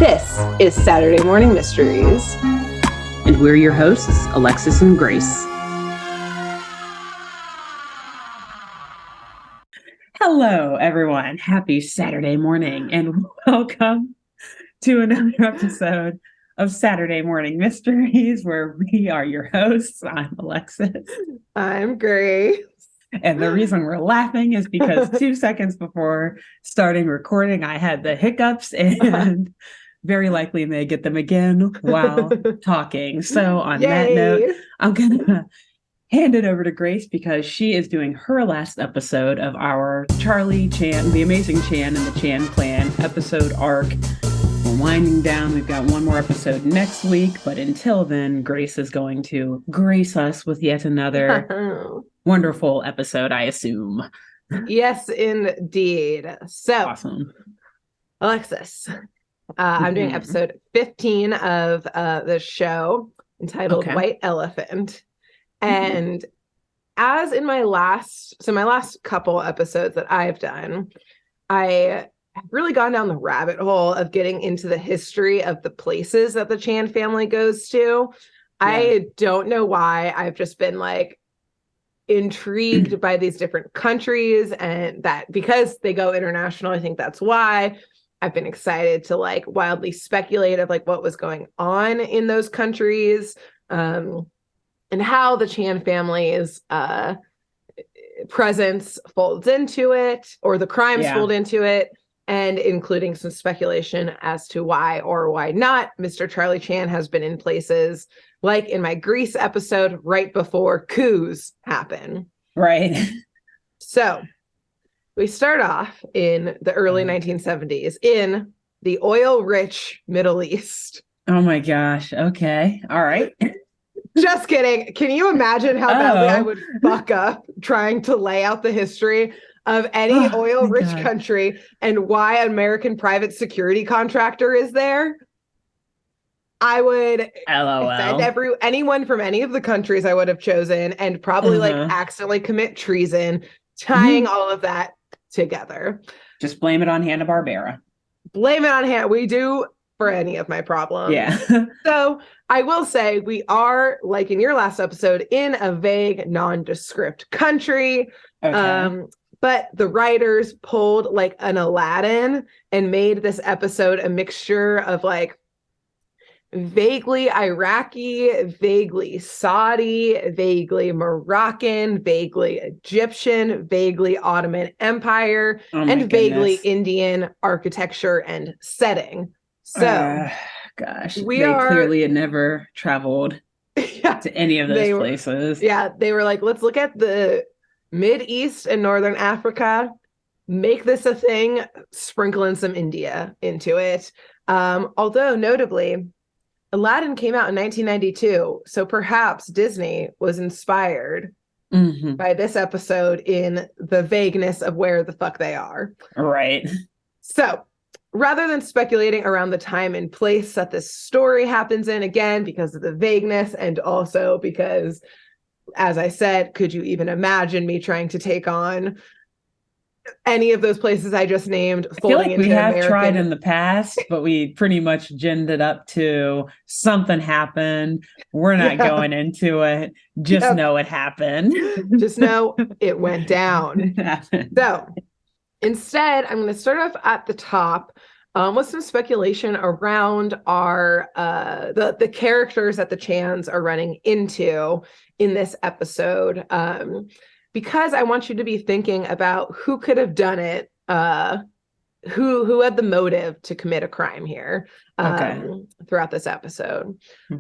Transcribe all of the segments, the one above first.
This is Saturday Morning Mysteries. And we're your hosts, Alexis and Grace. Hello, everyone. Happy Saturday morning, and welcome to another episode of Saturday Morning Mysteries, where we are your hosts. I'm Alexis. I'm Grace. And the reason we're laughing is because 2 seconds before starting recording, I had the hiccups and very likely may get them again while talking. So on that note, I'm going to hand it over to Grace because she is doing her last episode of our Charlie Chan, the Amazing Chan and the Chan Clan episode arc. We're winding down. We've got one more episode next week, but until then, Grace is going to grace us with yet another wonderful episode, I assume. Yes, indeed. So, awesome. Alexis, I'm doing episode 15 of the show entitled White Elephant. And as in my last couple episodes that I've done, I have really gone down the rabbit hole of getting into the history of the places that the Chan family goes to. Yeah. I don't know why. I've just been like intrigued by these different countries, and that because they go international, I think that's why. I've been excited to like wildly speculate of like what was going on in those countries, and how the Chan family's presence folds into it, or the crimes fold into it, and including some speculation as to why or why not Mr. Charlie Chan has been in places like in my Greece episode right before coups happen. Right. So we start off in the early 1970s in the oil-rich Middle East. Oh my gosh. Okay. All right. Just kidding. Can you imagine how badly I would fuck up trying to lay out the history of any oil-rich country and why an American private security contractor is there? I would offend anyone from any of the countries I would have chosen and probably like accidentally commit treason, tying all of that together. Just blame it on Hanna-Barbera. Blame it on Hanna. We do for any of my problems. Yeah. So I will say we are, like in your last episode, in a vague, nondescript country. Okay. But the writers pulled like an Aladdin and made this episode a mixture of like vaguely Iraqi, vaguely Saudi, vaguely Moroccan, vaguely Egyptian, vaguely Ottoman Empire, and vaguely Indian architecture and setting. So, gosh, they clearly had never traveled to any of those places. They were like, let's look at the Mid-East and Northern Africa, make this a thing, sprinkle in some India into it. Although, notably, Aladdin came out in 1992, so perhaps Disney was inspired by this episode in the vagueness of where the fuck they are. Right. So, rather than speculating around the time and place that this story happens in, again, because of the vagueness, and also because, as I said, could you even imagine me trying to take on any of those places I just named? I feel like we have tried in the past, but we pretty much ginned it up to something happened. We're not going into it. Just know it happened. Just know it went down. It happened. So instead, I'm going to start off at the top with some speculation around our the characters that the Chans are running into in this episode, because I want you to be thinking about who could have done it, who had the motive to commit a crime here throughout this episode.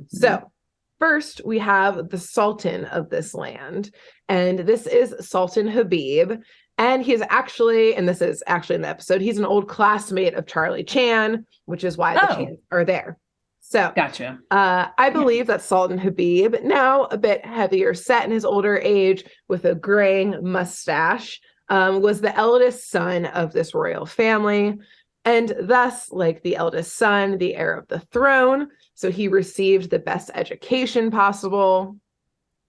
So first, we have the Sultan of this land, and this is Sultan Habib. And he's actually, and this is actually in the episode, he's an old classmate of Charlie Chan, which is why the Chans are there. So, gotcha. I believe that Sultan Habib, now a bit heavier set in his older age with a graying mustache, was the eldest son of this royal family, and thus, like the eldest son, the heir of the throne. So he received the best education possible,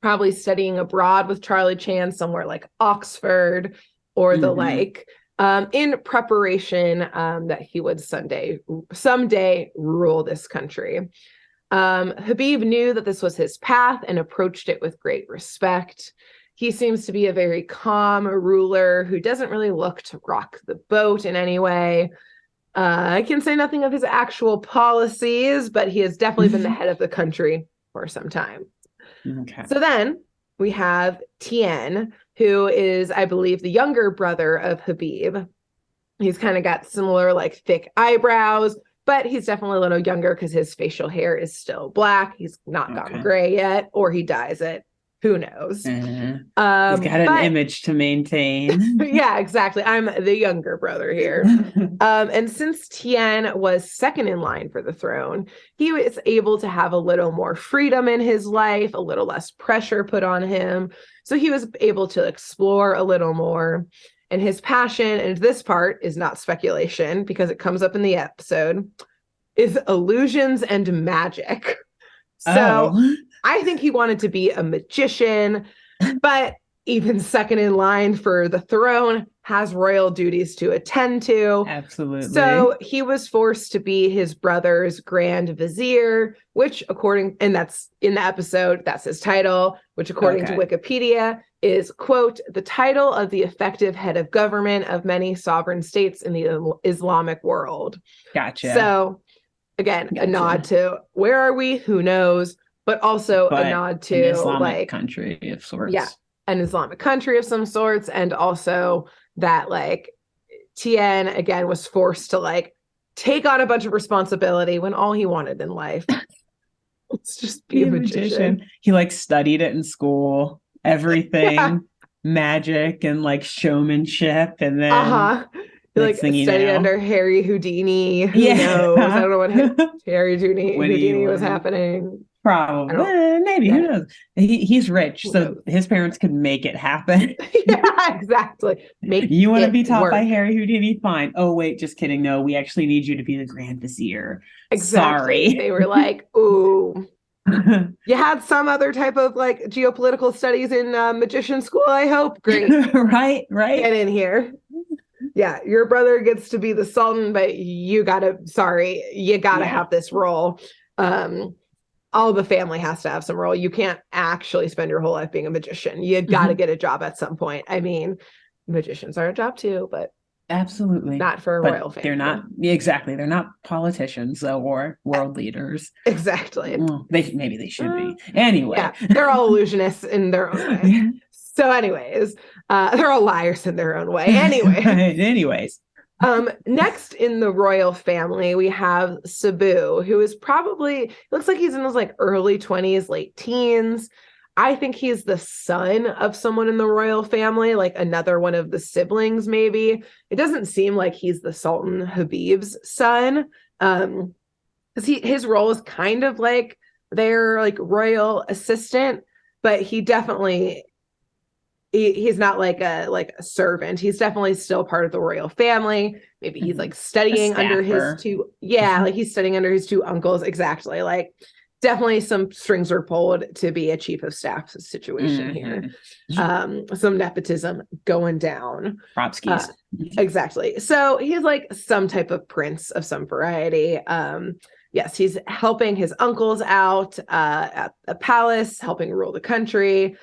probably studying abroad with Charlie Chan somewhere like Oxford or the like. in preparation that he would someday rule this country. Habib knew that this was his path and approached it with great respect. He seems to be a very calm ruler who doesn't really look to rock the boat in any way. I can say nothing of his actual policies, but he has definitely been the head of the country for some time. Okay. So then we have Tien, who is, I believe, the younger brother of Habib. He's kind of got similar, like, thick eyebrows, but he's definitely a little younger because his facial hair is still black. He's not gone gray yet, or he dyes it. Who knows? He's got an image to maintain. Yeah, exactly. I'm the younger brother here. And since Tien was second in line for the throne, he was able to have a little more freedom in his life, a little less pressure put on him. So he was able to explore a little more. And his passion, and this part is not speculation because it comes up in the episode, is illusions and magic. So I think he wanted to be a magician, but even second in line for the throne has royal duties to attend to. Absolutely. So he was forced to be his brother's grand vizier, which and that's in the episode, that's his title, which according to Wikipedia is, quote, the title of the effective head of government of many sovereign states in the Islamic world. Gotcha. So again, a nod to where are we? Who knows? But also a nod to an Islamic country of sorts. Yeah, an Islamic country of some sorts. And also that, like, Tien, again, was forced to, like, take on a bunch of responsibility when all he wanted in life was just be a magician. He, like, studied it in school, everything, magic and, like, showmanship. And then like studied under Harry Houdini. Who knows? I don't know what Harry Houdini was happening. Probably. Maybe. Who knows? He's rich, so his parents could make it happen. Yeah, exactly. You want to be taught by Harry Houdini? Fine. Oh, wait, just kidding. No, we actually need you to be the Grand Vizier. Exactly. Sorry. They were like, ooh. You had some other type of, like, geopolitical studies in magician school, I hope. Great. Right. Get in here. Yeah, your brother gets to be the sultan, but you gotta have this role. All the family has to have some role. You can't actually spend your whole life being a magician. You got to get a job at some point. I mean, magicians are a job too, but absolutely not for a royal family. They're not exactly. They're not politicians or world leaders. Exactly. Well, maybe they should be. Anyway, yeah, they're all illusionists in their own way. So, anyways, they're all liars in their own way. Anyways. Next in the royal family, we have Sabu, who is looks like he's in his, like, early 20s, late teens. I think he's the son of someone in the royal family, like another one of the siblings, maybe. It doesn't seem like he's the Sultan Habib's son. Because his role is kind of like their, like, royal assistant, but he definitely he's not like a servant. He's definitely still part of the royal family. Maybe he's, like, studying under his two. Yeah, like he's studying under his two uncles. Exactly. Like, definitely some strings were pulled to be a chief of staff situation here. Some nepotism going down. Propskis. Exactly. So he's, like, some type of prince of some variety. Yes, he's helping his uncles out at a palace, helping rule the country.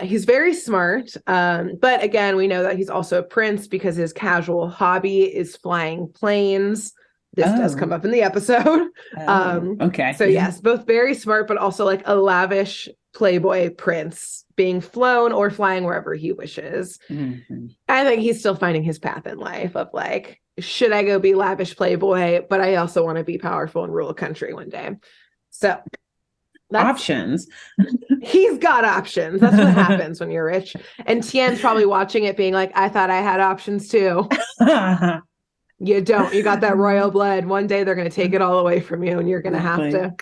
He's very smart, but again, we know that he's also a prince because his casual hobby is flying planes. This does come up in the episode. Okay. So yes, both very smart, but also, like, a lavish playboy prince being flown or flying wherever he wishes. I think he's still finding his path in life of, like, should I go be lavish playboy, but I also want to be powerful and rule a country one day. So options. He's got options. That's what happens when you're rich. And Tien's probably watching it being like, I thought I had options too. You don't. You got that royal blood. One day they're going to take it all away from you and you're going to have to.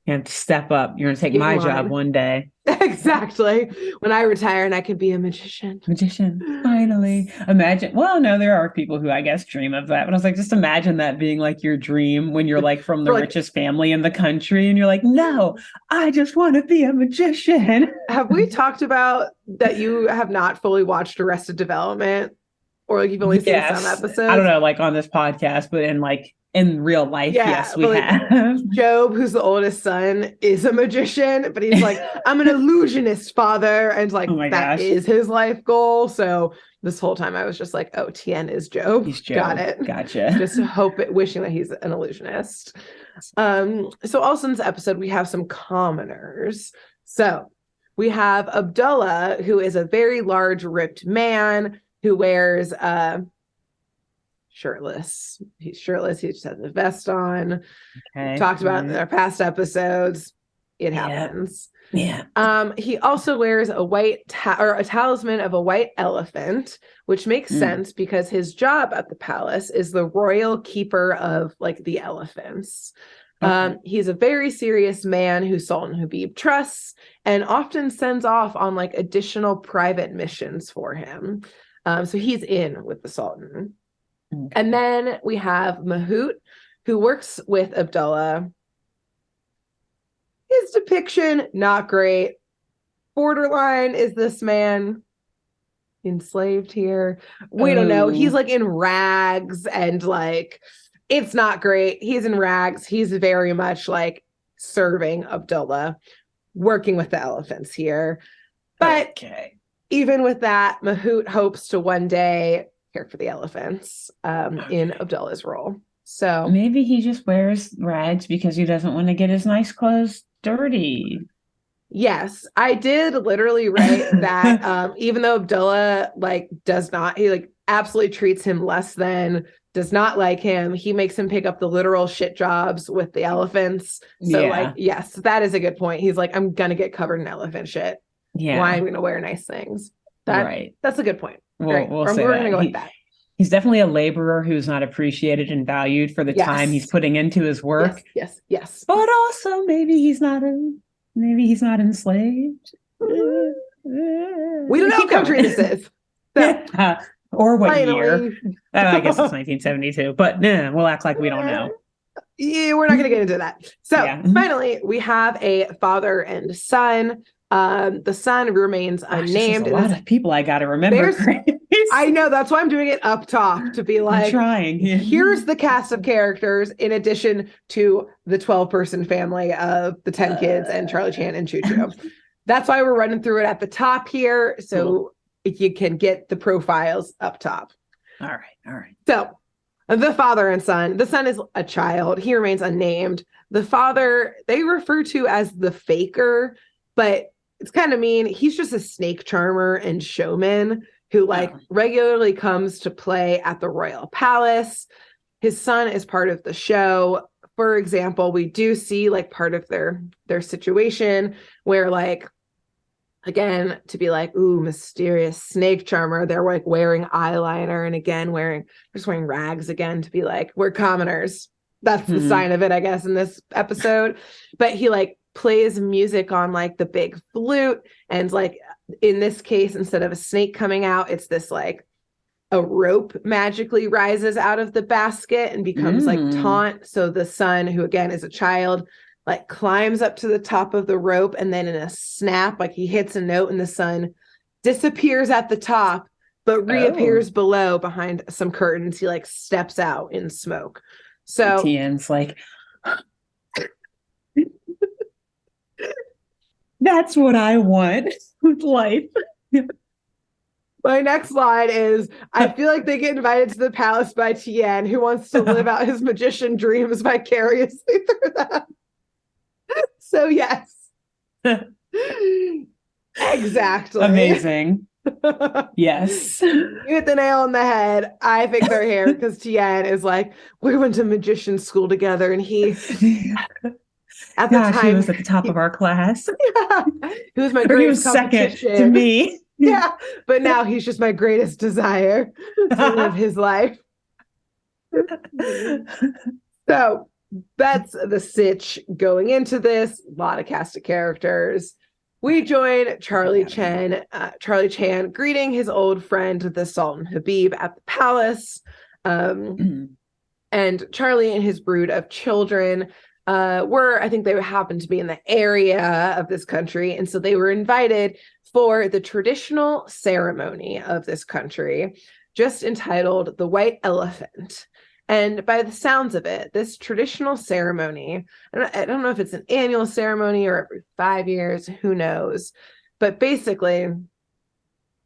You have to step up. You're going to take my job one day. Exactly. When I retire and I could be a magician. Finally. Imagine. Well, no, there are people who I guess dream of that. But I was like, just imagine that being, like, your dream when you're, like, from the richest family in the country. And you're like, no, I just want to be a magician. Have we talked about that you have not fully watched Arrested Development? or like you've only seen some episodes? I don't know, like on this podcast, but in real life, yes, we have. Job, who's the oldest son, is a magician, but he's like, I'm an illusionist, father, and like that is his life goal. So this whole time I was just like, oh, Tien is Job. He's Job. Got it. Gotcha. Just wishing that he's an illusionist. So also in this episode, we have some commoners. So we have Abdullah, who is a very large, ripped man who wears shirtless. He's shirtless. He just has a vest on. Okay. Talked about in our past episodes. It happens. Yeah. He also wears a white a talisman of a white elephant, which makes sense because his job at the palace is the royal keeper of like the elephants. Okay. He's a very serious man who Sultan Habib trusts and often sends off on like additional private missions for him. So he's in with the Sultan. Okay. And then we have Mahout, who works with Abdullah. His depiction, not great. Borderline, is this man enslaved here? We don't know. He's like in rags and like, it's not great. He's in rags. He's very much like serving Abdullah, working with the elephants here. But even with that, Mahout hopes to one day care for the elephants in Abdullah's role. So maybe he just wears rags because he doesn't want to get his nice clothes dirty. Yes, I did literally write that even though Abdullah like does not, he like absolutely treats him less than, does not like him, he makes him pick up the literal shit jobs with the elephants. So like, yes, that is a good point. He's like, I'm gonna get covered in elephant shit. Yeah. Why I'm gonna wear nice things. That's a good point. We're gonna go with that. He's definitely a laborer who's not appreciated and valued for the time he's putting into his work. Yes. But also maybe he's not enslaved. We don't know what country this is. So, or what year. I guess it's 1972, but we'll act like we don't know. Yeah, we're not going to get into that. So finally, we have a father and son. The son remains unnamed. There's a lot of people I got to remember. I know, that's why I'm doing it up top to be like, I'm trying. Yeah. Here's the cast of characters in addition to the 12-person family of the 10 kids and Charlie Chan and Choo Choo. That's why we're running through it at the top here. So you can get the profiles up top. All right. So the father and son, the son is a child. He remains unnamed. The father, they refer to as the faker, but it's kind of mean. He's just a snake charmer and showman who regularly comes to play at the royal palace. His son is part of the show. For example, we do see like part of their situation where like, again, to be like, ooh, mysterious snake charmer, they're like wearing eyeliner and again wearing rags again to be like, we're commoners. That's the sign of it, I guess, in this episode. But he like plays music on like the big flute, and like in this case, instead of a snake coming out, it's this like a rope magically rises out of the basket and becomes like taunt. So the son, who again is a child, like climbs up to the top of the rope, and then in a snap, like he hits a note and the sun disappears at the top, but reappears below behind some curtains. He like steps out in smoke. So Tien's like, that's what I want with life. My next line is, I feel like they get invited to the palace by Tien, who wants to live out his magician dreams vicariously through them. So yes. Exactly. Amazing. Yes. You hit the nail on the head. I fix her hair because Tien is like, we went to magician school together, and he at the time he was at the top of our class. Yeah. He was my greatest second to me. Yeah. But now he's just my greatest desire to live his life. So that's the sitch going into this. A lot of cast of characters. We join Charlie Chan greeting his old friend, the Sultan Habib, at the palace. And Charlie and his brood of children I think they happened to be in the area of this country. And so they were invited for the traditional ceremony of this country. just entitled The White Elephant. And by the sounds of it, this traditional ceremony, I don't know if it's an annual ceremony or every 5 years, who knows, but basically,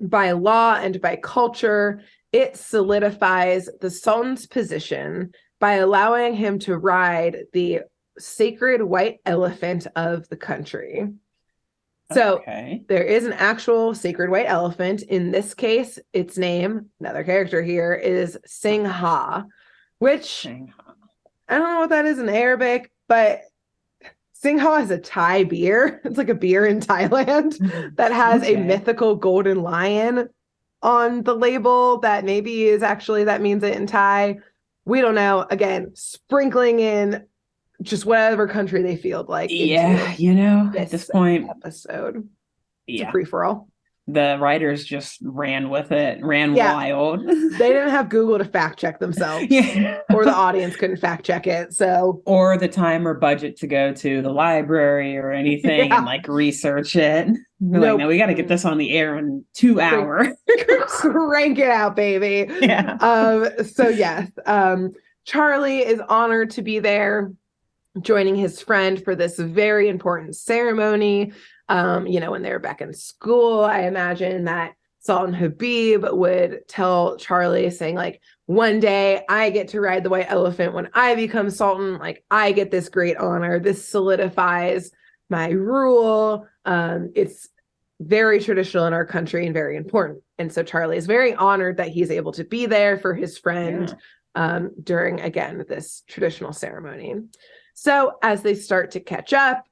by law and by culture, it solidifies the sultan's position by allowing him to ride the sacred white elephant of the country. So there is an actual sacred white elephant. In this case, its name, another character here, is Singha, which I don't know what that is in Arabic, but Singha is a Thai beer. It's like a beer in Thailand that has a mythical golden lion on the label that maybe is actually, that means it in Thai. We don't know. Again, sprinkling in just whatever country they feel like. Yeah, at this point, episode. It's a free-for-all. The writers just ran with it, wild. They didn't have Google to fact check themselves. Or the audience couldn't fact check it. So, or the time or budget to go to the library or anything and like research it. Nope. No, we got to get this on the air in 2 hours. Crank it out, baby. So yes, Charlie is honored to be there, joining his friend for this very important ceremony. When they were back in school, I imagine that Sultan Habib would tell Charlie, saying like, one day I get to ride the white elephant when I become Sultan. Like, I get this great honor. This solidifies my rule. It's very traditional in our country and very important. And so Charlie is very honored that he's able to be there for his friend during, again, this traditional ceremony. So as they start to catch up,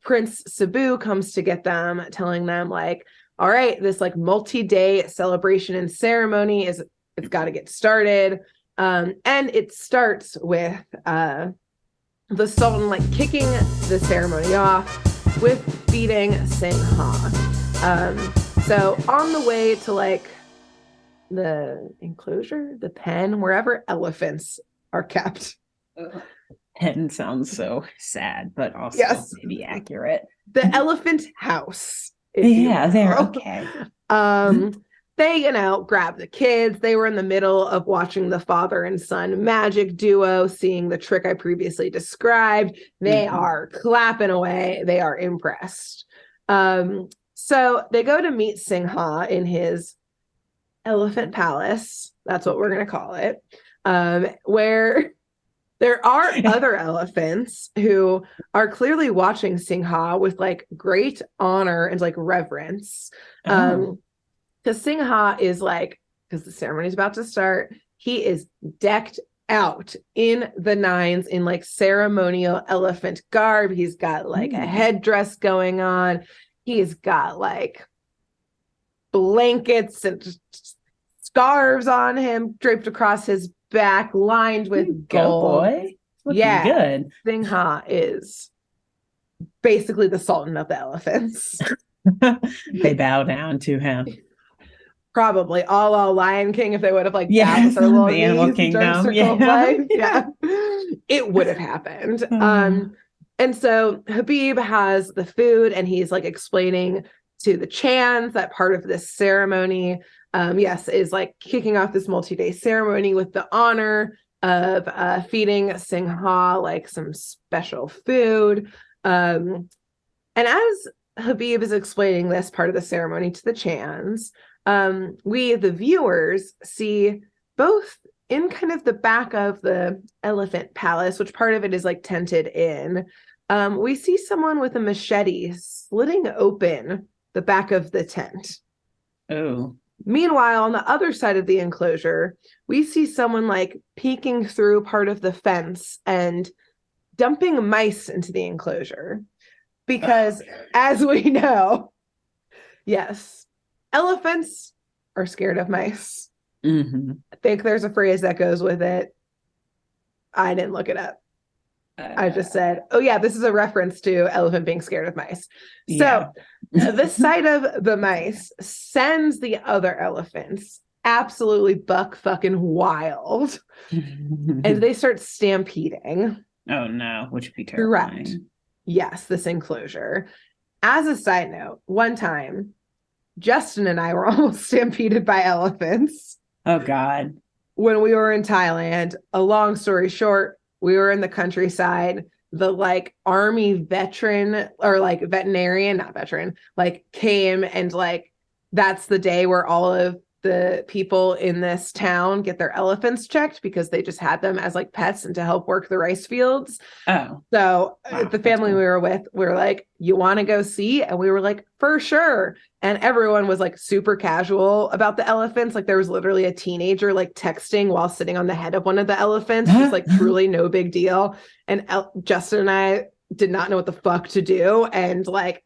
Prince Cebu comes to get them, telling them like, all right, this like multi-day celebration and ceremony it's got to get started. And it starts with the Sultan like kicking the ceremony off with feeding Singha. So on the way to like the enclosure, the pen, wherever elephants are kept. Pen sounds so sad, but also maybe accurate. The elephant house. They're okay. They, grab the kids. They were in the middle of watching the father and son magic duo, seeing the trick I previously described. They are clapping away. They are impressed. So they go to meet Singha in his elephant palace. That's what we're going to call it. Where there are other elephants who are clearly watching Singha with like great honor and like reverence. Because Singha is like, because the ceremony is about to start, he is decked out in the nines in like ceremonial elephant garb. He's got like a headdress going on. He's got like blankets and scarves on him draped across his back, lined with gold. Boy. Good. Singha is basically the Sultan of the elephants. They bow down to him. Probably all Lion King, if they would have like bowed with their little the Animal Kingdom. It would have happened. And so Habib has the food, and he's like explaining to the Chans that part of this ceremony is like kicking off this multi-day ceremony with the honor of feeding Singha like some special food. And as Habib is explaining this part of the ceremony to the Chans, we, the viewers, see both in kind of the back of the elephant palace, which part of it is like tented in. We see someone with a machete slitting open the back of the tent. Oh. Meanwhile, on the other side of the enclosure, we see someone like peeking through part of the fence and dumping mice into the enclosure. Because as we know, elephants are scared of mice. I think there's a phrase that goes with it. I didn't look it up. I just said, this is a reference to elephant being scared of mice. So the sight of the mice sends the other elephants absolutely buck fucking wild. And they start stampeding. Oh no, which would be terrifying. Correct. Yes, this enclosure. As a side note, one time Justin and I were almost stampeded by elephants. Oh, God. When we were in Thailand. A long story short, we were in the countryside. The like army veteran or like veterinarian, not veteran, like came and like that's the day where all of the people in this town get their elephants checked because they just had them as like pets and to help work the rice fields. Oh. So Wow, the family we were with, we were like, you want to go see? And we were like, for sure. And everyone was like super casual about the elephants. Like there was literally a teenager like texting while sitting on the head of one of the elephants, just like truly no big deal. And Justin and I did not know what the fuck to do. And like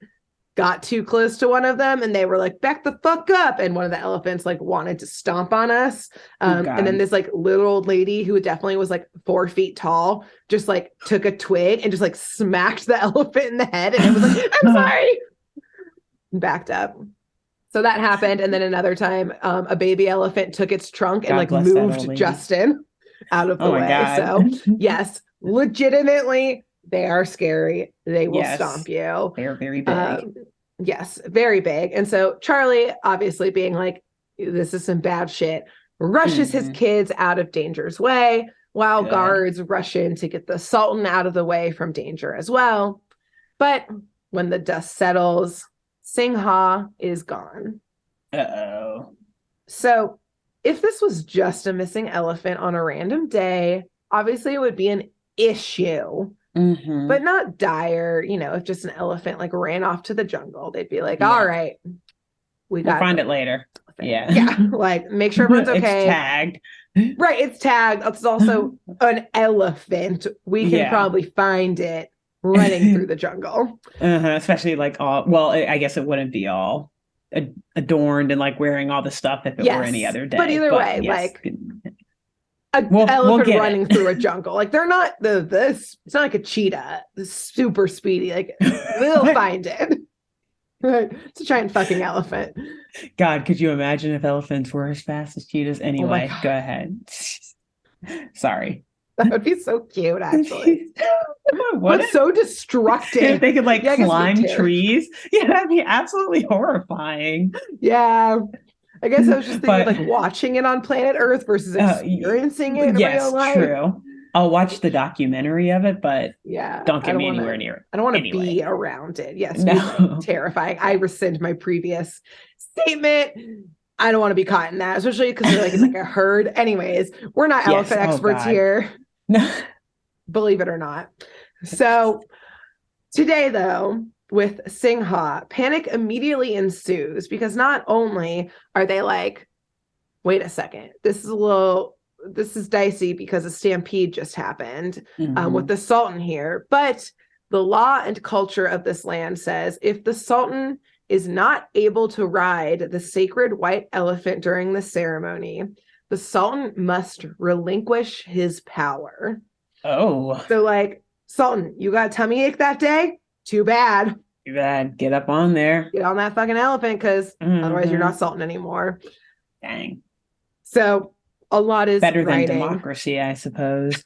got too close to one of them and they were like, back the fuck up. And one of the elephants like wanted to stomp on us. And then this like little old lady who definitely was like 4 feet tall, just like took a twig and just like smacked the elephant in the head. And it was like, I'm sorry. Backed up. So that happened. And then another time, a baby elephant took its trunk and like moved Justin out of the way. God. So yes, legitimately, they are scary. They will stomp you. They are very big. Yes, very big. And so Charlie, obviously being like, this is some bad shit, rushes his kids out of danger's way while guards rush in to get the Sultan out of the way from danger as well. But when the dust settles, Singha is gone. Uh-oh. So if this was just a missing elephant on a random day, obviously it would be an issue. But not dire, you know, if just an elephant like ran off to the jungle, they'd be like, all right, we'll find it later. Yeah. Like make sure everyone's okay. It's tagged. Right. It's tagged. It's also an elephant. We can probably find it running through the jungle. Especially like I guess it wouldn't be all adorned and like wearing all the stuff if it were any other day. But either way, like elephant running through a jungle. Like they're not it's not like a cheetah, super speedy. Like we'll find it. It's a giant fucking elephant. God, could you imagine if elephants were as fast as cheetahs? Anyway, go ahead. Sorry. That would be so cute, actually. But so destructive. If they could like climb trees. Yeah, that'd be absolutely horrifying. Yeah. I guess I was just thinking like watching it on planet Earth versus experiencing it in real life. True. I'll watch the documentary of it, but don't get me anywhere near it. I don't want to be around it. Yes, no. Terrifying. I rescind my previous statement. I don't want to be caught in that, especially because they're like in like a herd. Anyways, we're not elephant experts here. No. Believe it or not. So today, though, with Singha, panic immediately ensues because not only are they like, wait a second, this is dicey because a stampede just happened with the Sultan here, but the law and culture of this land says if the Sultan is not able to ride the sacred white elephant during the ceremony, the Sultan must relinquish his power. Oh. So like, Sultan, you got a tummy ache that day? Too bad. Too bad. Get up on there. Get on that fucking elephant because otherwise you're not Sultan anymore. Dang. So a lot is better than democracy, I suppose.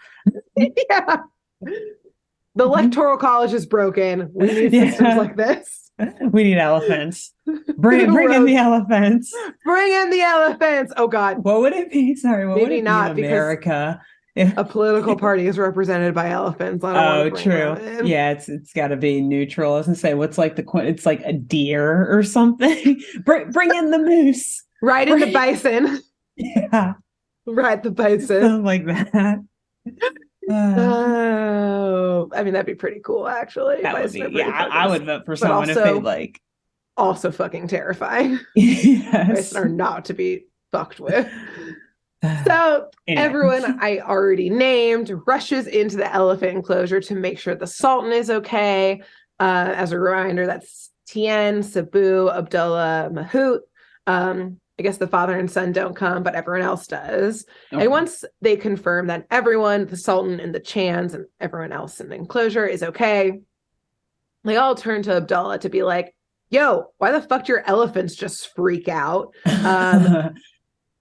Yeah. The electoral college is broken. We need systems like this. We need elephants. Bring in the elephants. Bring in the elephants. Oh God. What would it be? Sorry, what Maybe would it not be in America? A political party is represented by elephants. True. Yeah, it's got to be neutral. I was gonna say, what's like it's like a deer or something. Bring in the moose. Ride in the bison. Yeah. Ride the bison. Something like that. I mean, that'd be pretty cool, actually. That would be, I would vote for someone if they like. Also fucking terrifying. Yes. Bison are not to be fucked with. So everyone I already named rushes into the elephant enclosure to make sure the Sultan is okay. As a reminder, that's Tien, Sabu, Abdullah, Mahout. I guess the father and son don't come, but everyone else does. Okay. And once they confirm that everyone, the Sultan and the Chans and everyone else in the enclosure is okay, they all turn to Abdullah to be like, yo, why the fuck do your elephants just freak out?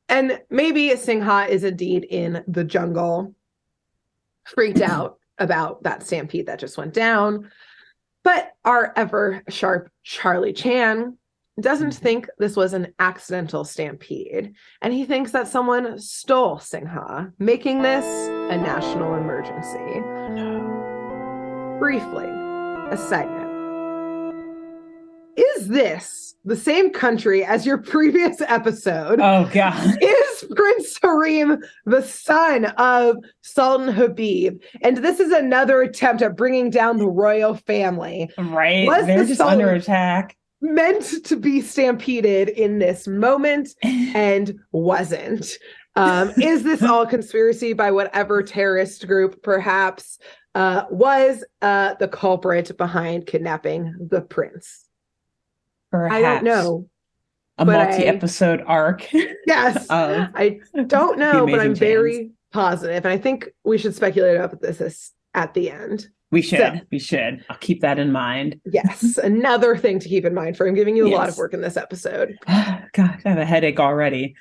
And maybe Singha is indeed in the jungle, freaked out about that stampede that just went down. But our ever sharp Charlie Chan doesn't think this was an accidental stampede, and he thinks that someone stole Singha, making this a national emergency. Briefly, a side note. Is this the same country as your previous episode? Oh, God. Is Prince Harim the son of Sultan Habib? And this is another attempt at bringing down the royal family. Right. They're just under attack. Meant to be stampeded in this moment and wasn't. Is this all conspiracy by whatever terrorist group perhaps was the culprit behind kidnapping the prince? Perhaps. I don't know. A multi-episode arc. Yes. I don't know, but I'm very positive. And I think we should speculate about this at the end. We should. I'll keep that in mind. Yes. Another thing to keep in mind for him giving you a lot of work in this episode. God, I have a headache already.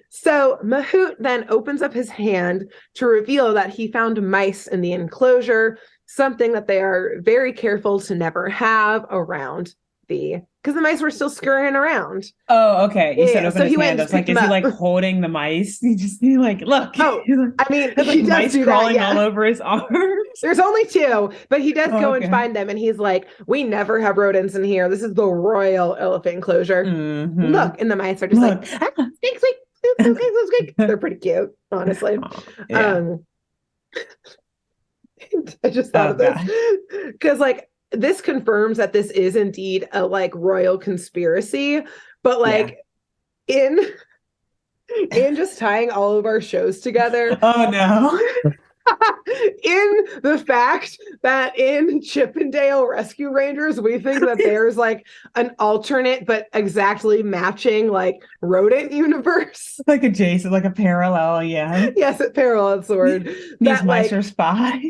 So Mahout then opens up his hand to reveal that he found mice in the enclosure, something that they are very careful to never have around because the mice were still scurrying around. Oh, okay. You said open his hand. I was like, is he like holding the mice? He like, look. Oh, I mean, he does mice do crawling that, all over his arms. There's only 2, but he does go and find them, and he's like, we never have rodents in here. This is the royal elephant enclosure. Mm-hmm. Look, and the mice are just like, squeak. They're pretty cute, honestly. Oh, yeah. I just thought of this because like, this confirms that this is indeed a like royal conspiracy, but like in just tying all of our shows together. Oh no. In the fact that in Chippendale Rescue Rangers, we think that there's like an alternate but exactly matching like rodent universe. Like adjacent, like a parallel, Yes, it parallels the word. These mice are spy.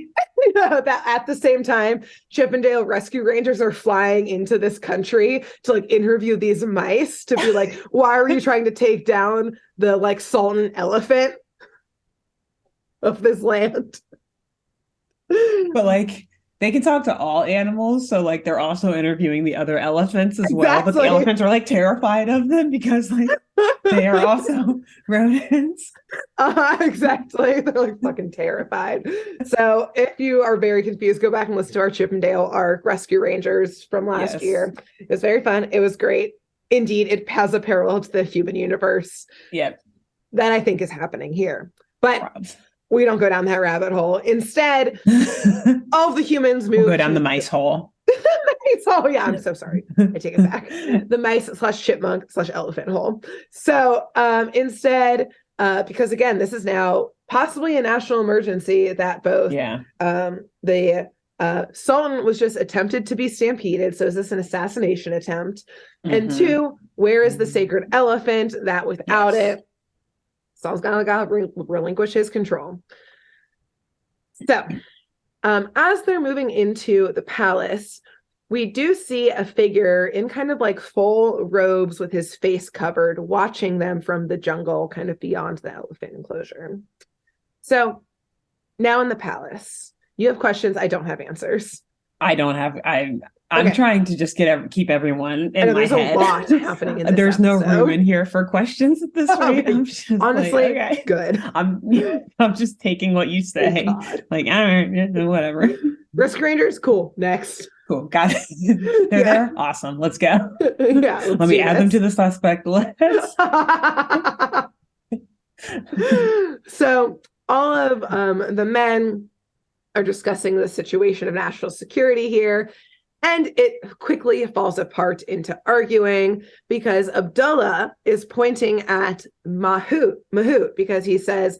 That at the same time, Chippendale Rescue Rangers are flying into this country to like interview these mice to be like, why are you trying to take down the like Sultan elephant of this land? But like they can talk to all animals, so like they're also interviewing the other elephants as well. But the elephants are like terrified of them because like they are also rodents. Exactly. They're like fucking terrified. So if you are very confused, go back and listen to our Chippendale arc Rescue Rangers from last year. It was very fun. It was great. Indeed, it has a parallel to the human universe. Yep. That I think is happening here. But we don't go down that rabbit hole. Instead, all of the humans move. We'll go down the mice hole. Oh yeah, I'm so sorry. I take it back. The mice / chipmunk / elephant hole. So instead, because again, this is now possibly a national emergency that both the Sultan was just attempted to be stampeded. So is this an assassination attempt? Mm-hmm. And 2, where is the sacred elephant that without it, Saul's gonna relinquish his control. So, as they're moving into the palace, we do see a figure in kind of like full robes with his face covered, watching them from the jungle, kind of beyond the elephant enclosure. So, now in the palace, you have questions. I don't have answers. I'm trying to just keep everyone in my head. There's a lot happening in this There's no room in here for questions at this rate. Honestly, like, good. I'm just taking what you say. Like, all right, whatever. Rescue Rangers, cool. Next. Cool. Got it. They're there? Awesome. Let's go. Let me add them to the suspect list. So all of the men are discussing the situation of national security here. And it quickly falls apart into arguing because Abdullah is pointing at Mahout because he says,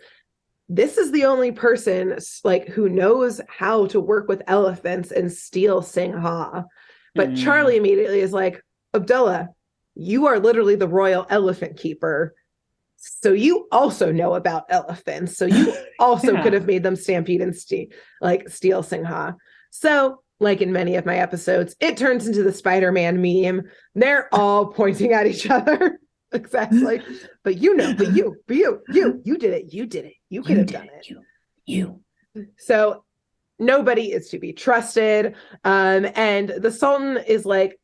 this is the only person like who knows how to work with elephants and steal Singha. But Charlie immediately is like, Abdullah, you are literally the royal elephant keeper. So you also know about elephants. So you also could have made them stampede and steal Singha. So like in many of my episodes, it turns into the Spider-Man meme. They're all pointing at each other. Exactly. But you did it. You could have done it. You. So nobody is to be trusted. And the Sultan is like,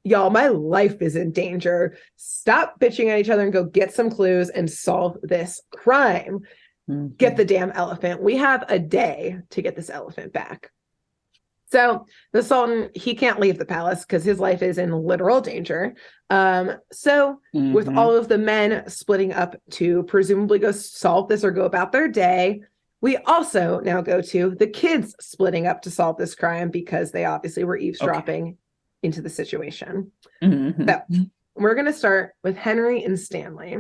y'all, my life is in danger. Stop bitching at each other and go get some clues and solve this crime. Get the damn elephant. We have a day to get this elephant back. So the Sultan, he can't leave the palace because his life is in literal danger. With all of the men splitting up to presumably go solve this or go about their day, we also now go to the kids splitting up to solve this crime because they obviously were eavesdropping into the situation. So we're going to start with Henry and Stanley.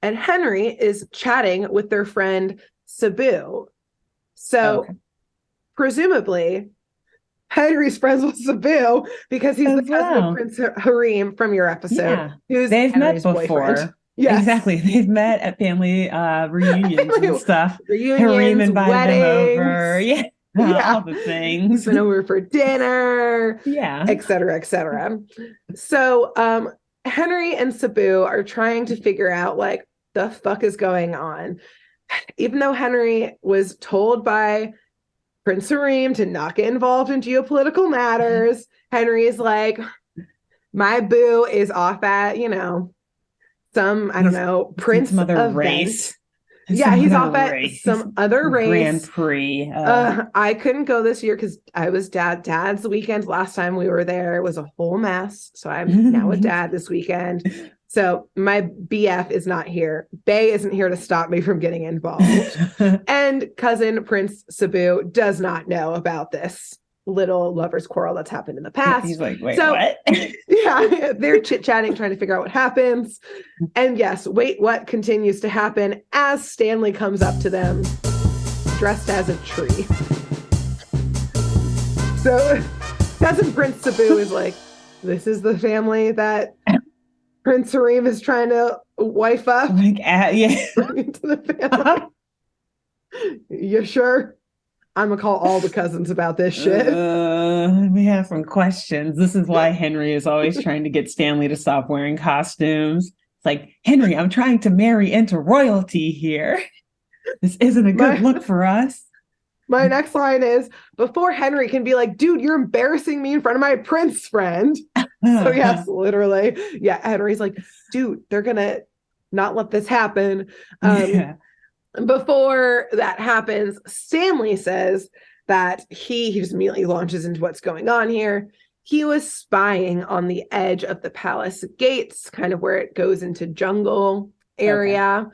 And Henry is chatting with their friend Sabu. So presumably Henry's friends with Sabu because he's the cousin of Prince Harim from your episode. Who's They've Henry's met before. Boyfriend. Yes. Exactly. They've met at family reunions and stuff. Harim invited them over. Yeah. All the things. He's been over for dinner. Yeah. Et cetera, et cetera. So Henry and Sabu are trying to figure out like the fuck is going on. Even though Henry was told by Prince Harim to not get involved in geopolitical matters, Henry is like, my boo is off at, some, I don't know, prince some other event. Race. Yeah, he's off at some other race. Grand Prix. I couldn't go this year because I was dad's weekend. Last time we were there, it was a whole mess. So I'm now with dad this weekend. So my BF is not here. Bae isn't here to stop me from getting involved. And cousin Prince Sabu does not know about this little lovers quarrel that's happened in the past. He's like, wait, what? Yeah, they're chit-chatting, trying to figure out what happens. And yes, wait, what continues to happen as Stanley comes up to them dressed as a tree. So cousin Prince Sabu is like, this is the family that Prince Harim is trying to wife up. Like, bring into the family. You sure? I'm gonna call all the cousins about this shit. We have some questions. This is why Henry is always trying to get Stanley to stop wearing costumes. It's like, Henry, I'm trying to marry into royalty here. This isn't a good look for us. My next line is, before Henry can be like, dude, you're embarrassing me in front of my prince friend. So yes, literally. Yeah, Henry's like, dude, they're gonna not let this happen. Before that happens, Stanley says that he just immediately launches into what's going on here. He was spying on the edge of the palace gates, kind of where it goes into jungle area.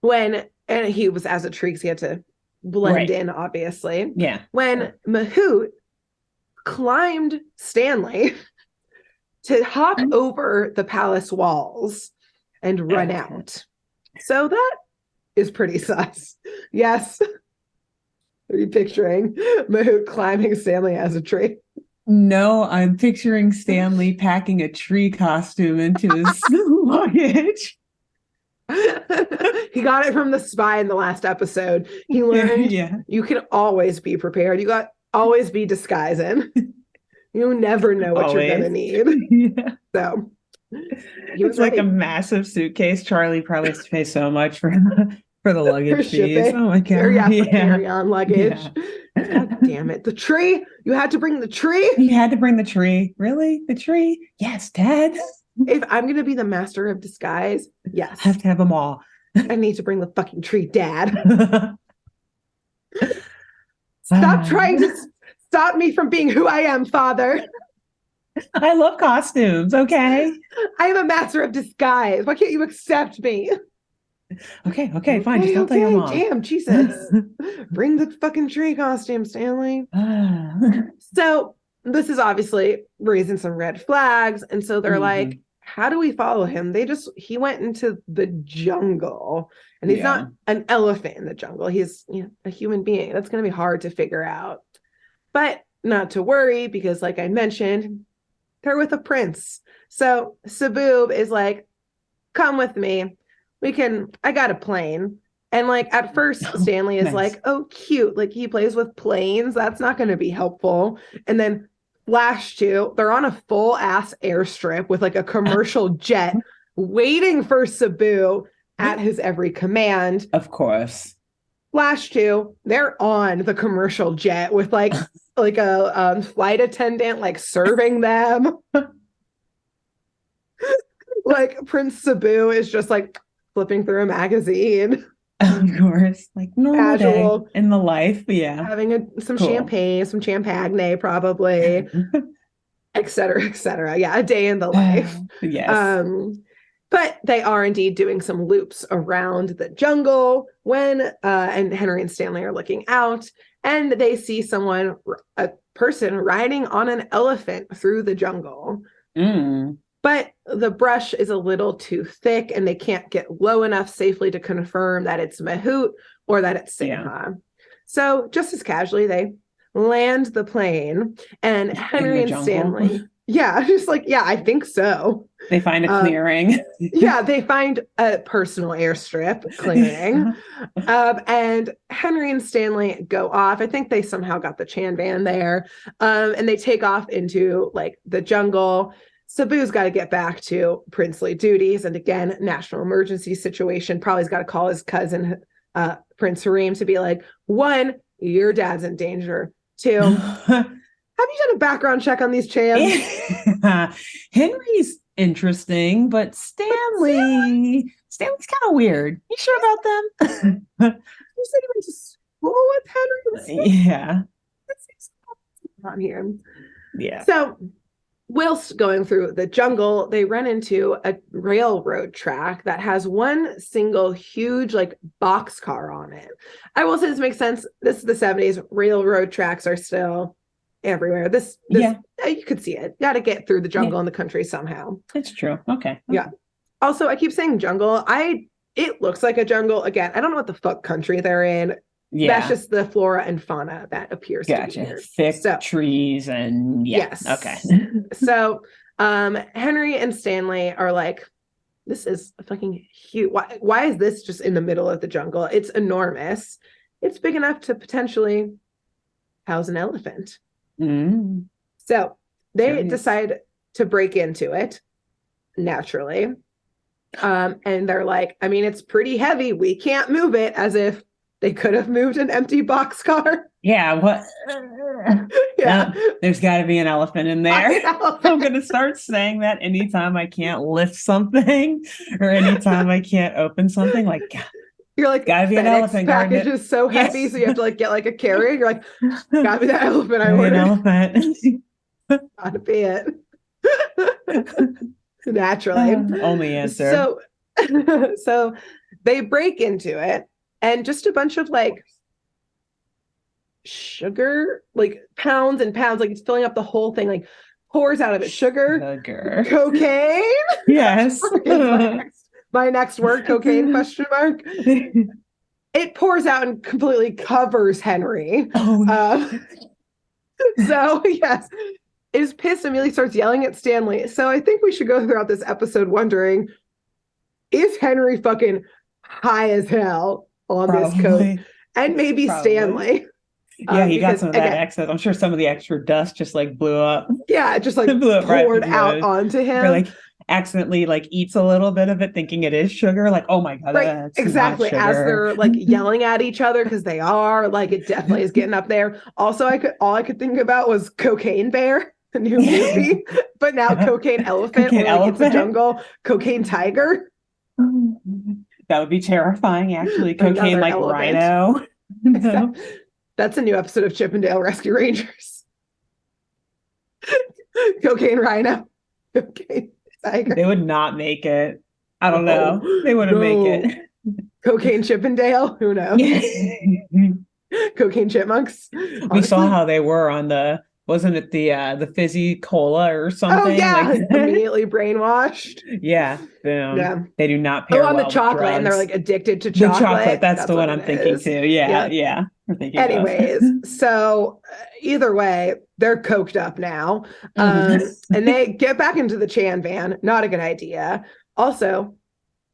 And he was as a tree because he had to blend in, obviously. Yeah. When Mahout climbed Stanley to hop over the palace walls and run out. So that is pretty sus. Yes. Are you picturing Mahout climbing Stanley as a tree? No, I'm picturing Stanley packing a tree costume into his luggage. He got it from the spy in the last episode. He learned you can always be prepared. You got always be disguising. You never know what you're gonna need. So it's like a massive suitcase. Charlie probably has to pay so much for the luggage fees. Oh my god! Carry-on luggage. God damn it! The tree. You had to bring the tree. You had to bring the tree. Really? The tree? Yes, Dad. If I'm gonna be the master of disguise, yes, I have to have them all. I need to bring the fucking tree, Dad. Stop trying to stop me from being who I am, Father. I love costumes, okay? I am a master of disguise. Why can't you accept me? Okay, fine. Just don't tell your mom. Damn, Jesus. Bring the fucking tree costume, Stanley. So this is obviously raising some red flags. And so they're like, how do we follow him? He went into the jungle, and he's not an elephant in the jungle. He's a human being. That's going to be hard to figure out. But not to worry, because like I mentioned, they're with a prince. So Sabu is like, come with me. I got a plane. And like at first Stanley is like, oh, cute. Like he plays with planes. That's not going to be helpful. And then flash to, they're on a full ass airstrip with like a commercial jet waiting for Sabu at his every command. Of course. Flash to, they're on the commercial jet with like a flight attendant like serving them. Like Prince Cebu is just like flipping through a magazine. Of course, like normal Casual. day in the life. Yeah. Having some Cool. champagne, some champagne probably, et cetera, et cetera. Yeah, a day in the life. Yes. But they are indeed doing some loops around the jungle when and Henry and Stanley are looking out, and they see a person riding on an elephant through the jungle. But the brush is a little too thick and they can't get low enough safely to confirm that it's Mahout or that it's Singha. Yeah. So just as casually, they land the plane, and Henry and Stanley. Yeah, just like, yeah, I think so. They find a clearing. Yeah, they find a personal airstrip clearing. And Henry and Stanley go off. I think they somehow got the Chan van there. And they take off into like the jungle. Cebu's got to get back to princely duties. And again, national emergency situation. Probably's got to call his cousin, Prince Harim, to be like, 1, your dad's in danger. 2, have you done a background check on these Chans? Henry's interesting, but Stanley's kind of weird. You sure about them? You said he went to school with Henry? Yeah. Not here. Yeah. So whilst going through the jungle, they run into a railroad track that has one single huge like boxcar on it. I will say this makes sense. This is the 70s. Railroad tracks are still everywhere. This you could see it. Got to get through the jungle in the country somehow. It's true. Okay. Yeah. Also, I keep saying jungle. It looks like a jungle. Again, I don't know what the fuck country they're in. Yeah. That's just the flora and fauna that appears to be here. Thick trees and yes. Okay. So Henry and Stanley are like, this is fucking huge. Why is this just in the middle of the jungle? It's enormous. It's big enough to potentially house an elephant. So they decide to break into it naturally. And they're like, I mean, it's pretty heavy. We can't move it, as if they could have moved an empty boxcar. Yeah. What? Yeah. There's got to be an elephant in there. I'm going to start saying that anytime I can't lift something or anytime I can't open something. Like, you're like, gotta be an elephant. Package is so heavy, so you have to like get like a carrier. You're like, gotta be that elephant I ordered. An elephant. Gotta be it. Naturally. Only answer. So they break into it, and just a bunch of like sugar, like pounds and pounds, like it's filling up the whole thing, like pours out of it. Sugar. Cocaine. Yes. My next word, cocaine, question mark. It pours out and completely covers Henry. So yes, is pissed, immediately starts yelling at Stanley. So I think we should go throughout this episode wondering, is Henry fucking high as hell on this coke? And maybe Stanley. Yeah, he got some of that excess. I'm sure some of the extra dust just like blew up. Yeah, it just like poured out onto him. Or like accidentally like eats a little bit of it thinking it is sugar. Like, oh my God. Right. Exactly. As they're like yelling at each other, because they are, like, it definitely is getting up there. Also, all I could think about was Cocaine Bear, the new movie, but now Cocaine Elephant, it's a jungle, Cocaine Tiger. That would be terrifying, actually. Cocaine like rhino. No. That's a new episode of Chippendale Rescue Rangers. Cocaine rhino. Cocaine tiger. They would not make it. I don't know. They wouldn't make it. Cocaine Chippendale? Who knows? Cocaine chipmunks? Honestly. We saw how they were on wasn't it the fizzy cola or something? Oh yeah, like, immediately brainwashed. Yeah, boom. Yeah. They do not pair on well the chocolate, and they're like addicted to chocolate. The chocolate, that's the one I'm thinking too. Yeah. Anyways, so either way, they're coked up now, and they get back into the Chan van. Not a good idea. Also,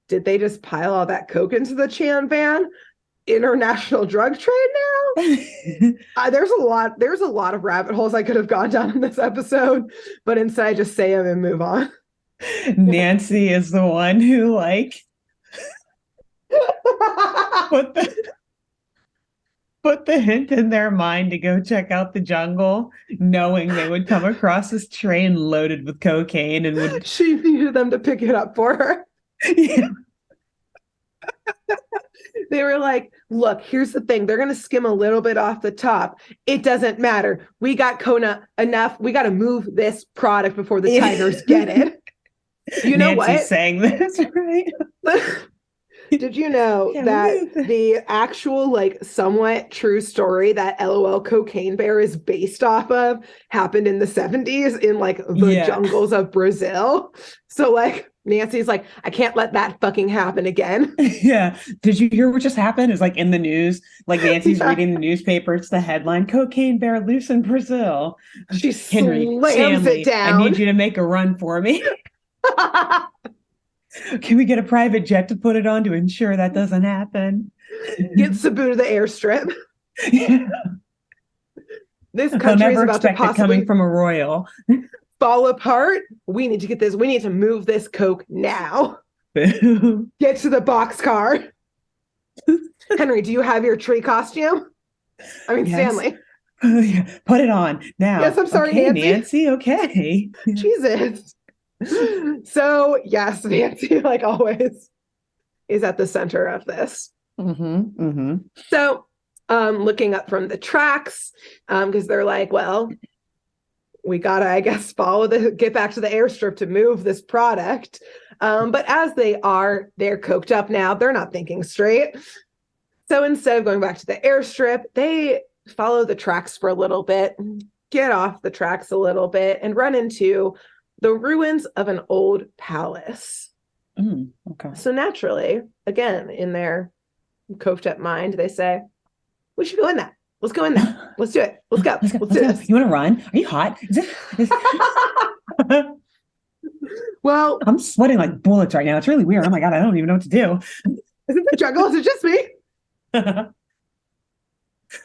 did they just pile all that coke into the Chan van? International drug trade now? There's a lot of rabbit holes I could have gone down in this episode, but instead I just say them and move on. Nancy is the one who like what the put the hint in their mind to go check out the jungle, knowing they would come across this train loaded with cocaine and would. She needed them to pick it up for her. Yeah. They were like, look, here's the thing. They're going to skim a little bit off the top. It doesn't matter. We got Kona enough. We got to move this product before the tigers get it. You know Nancy's what? saying this, right? Did you know that the actual, like, somewhat true story that LOL Cocaine Bear is based off of happened in the 70s in, like, the jungles of Brazil? So, like, Nancy's like, I can't let that fucking happen again. Yeah. Did you hear what just happened? It's like in the news, like Nancy's reading the newspaper. It's the headline, Cocaine Bear loose in Brazil. She slams Stanley, it down. I need you to make a run for me. Can we get a private jet to put it on to ensure that doesn't happen? Get Cebu to the airstrip. Yeah. This country is about to possibly coming from a royal fall apart. We need to get this. We need to move this coke now. Get to the boxcar. Henry, do you have your tree costume? I mean, yes. Stanley. Yeah. Put it on now. Yes, I'm sorry, okay, Nancy. Okay. Jesus. So, yes, Nancy, like always, is at the center of this. So, looking up from the tracks, because they're like, well, we gotta, I guess, get back to the airstrip to move this product. But as they're coked up now. They're not thinking straight. So instead of going back to the airstrip, they follow the tracks for a little bit, get off the tracks a little bit, and run into the ruins of an old palace. Okay. So naturally, again, in their coked up mind, they say, we should go in that. Let's go in there. Let's do it. Let's go. Let's do this. You want to run? Are you hot? Well, I'm sweating like bullets right now. It's really weird. Oh my God, I don't even know what to do. Isn't the jungle? Is it just me?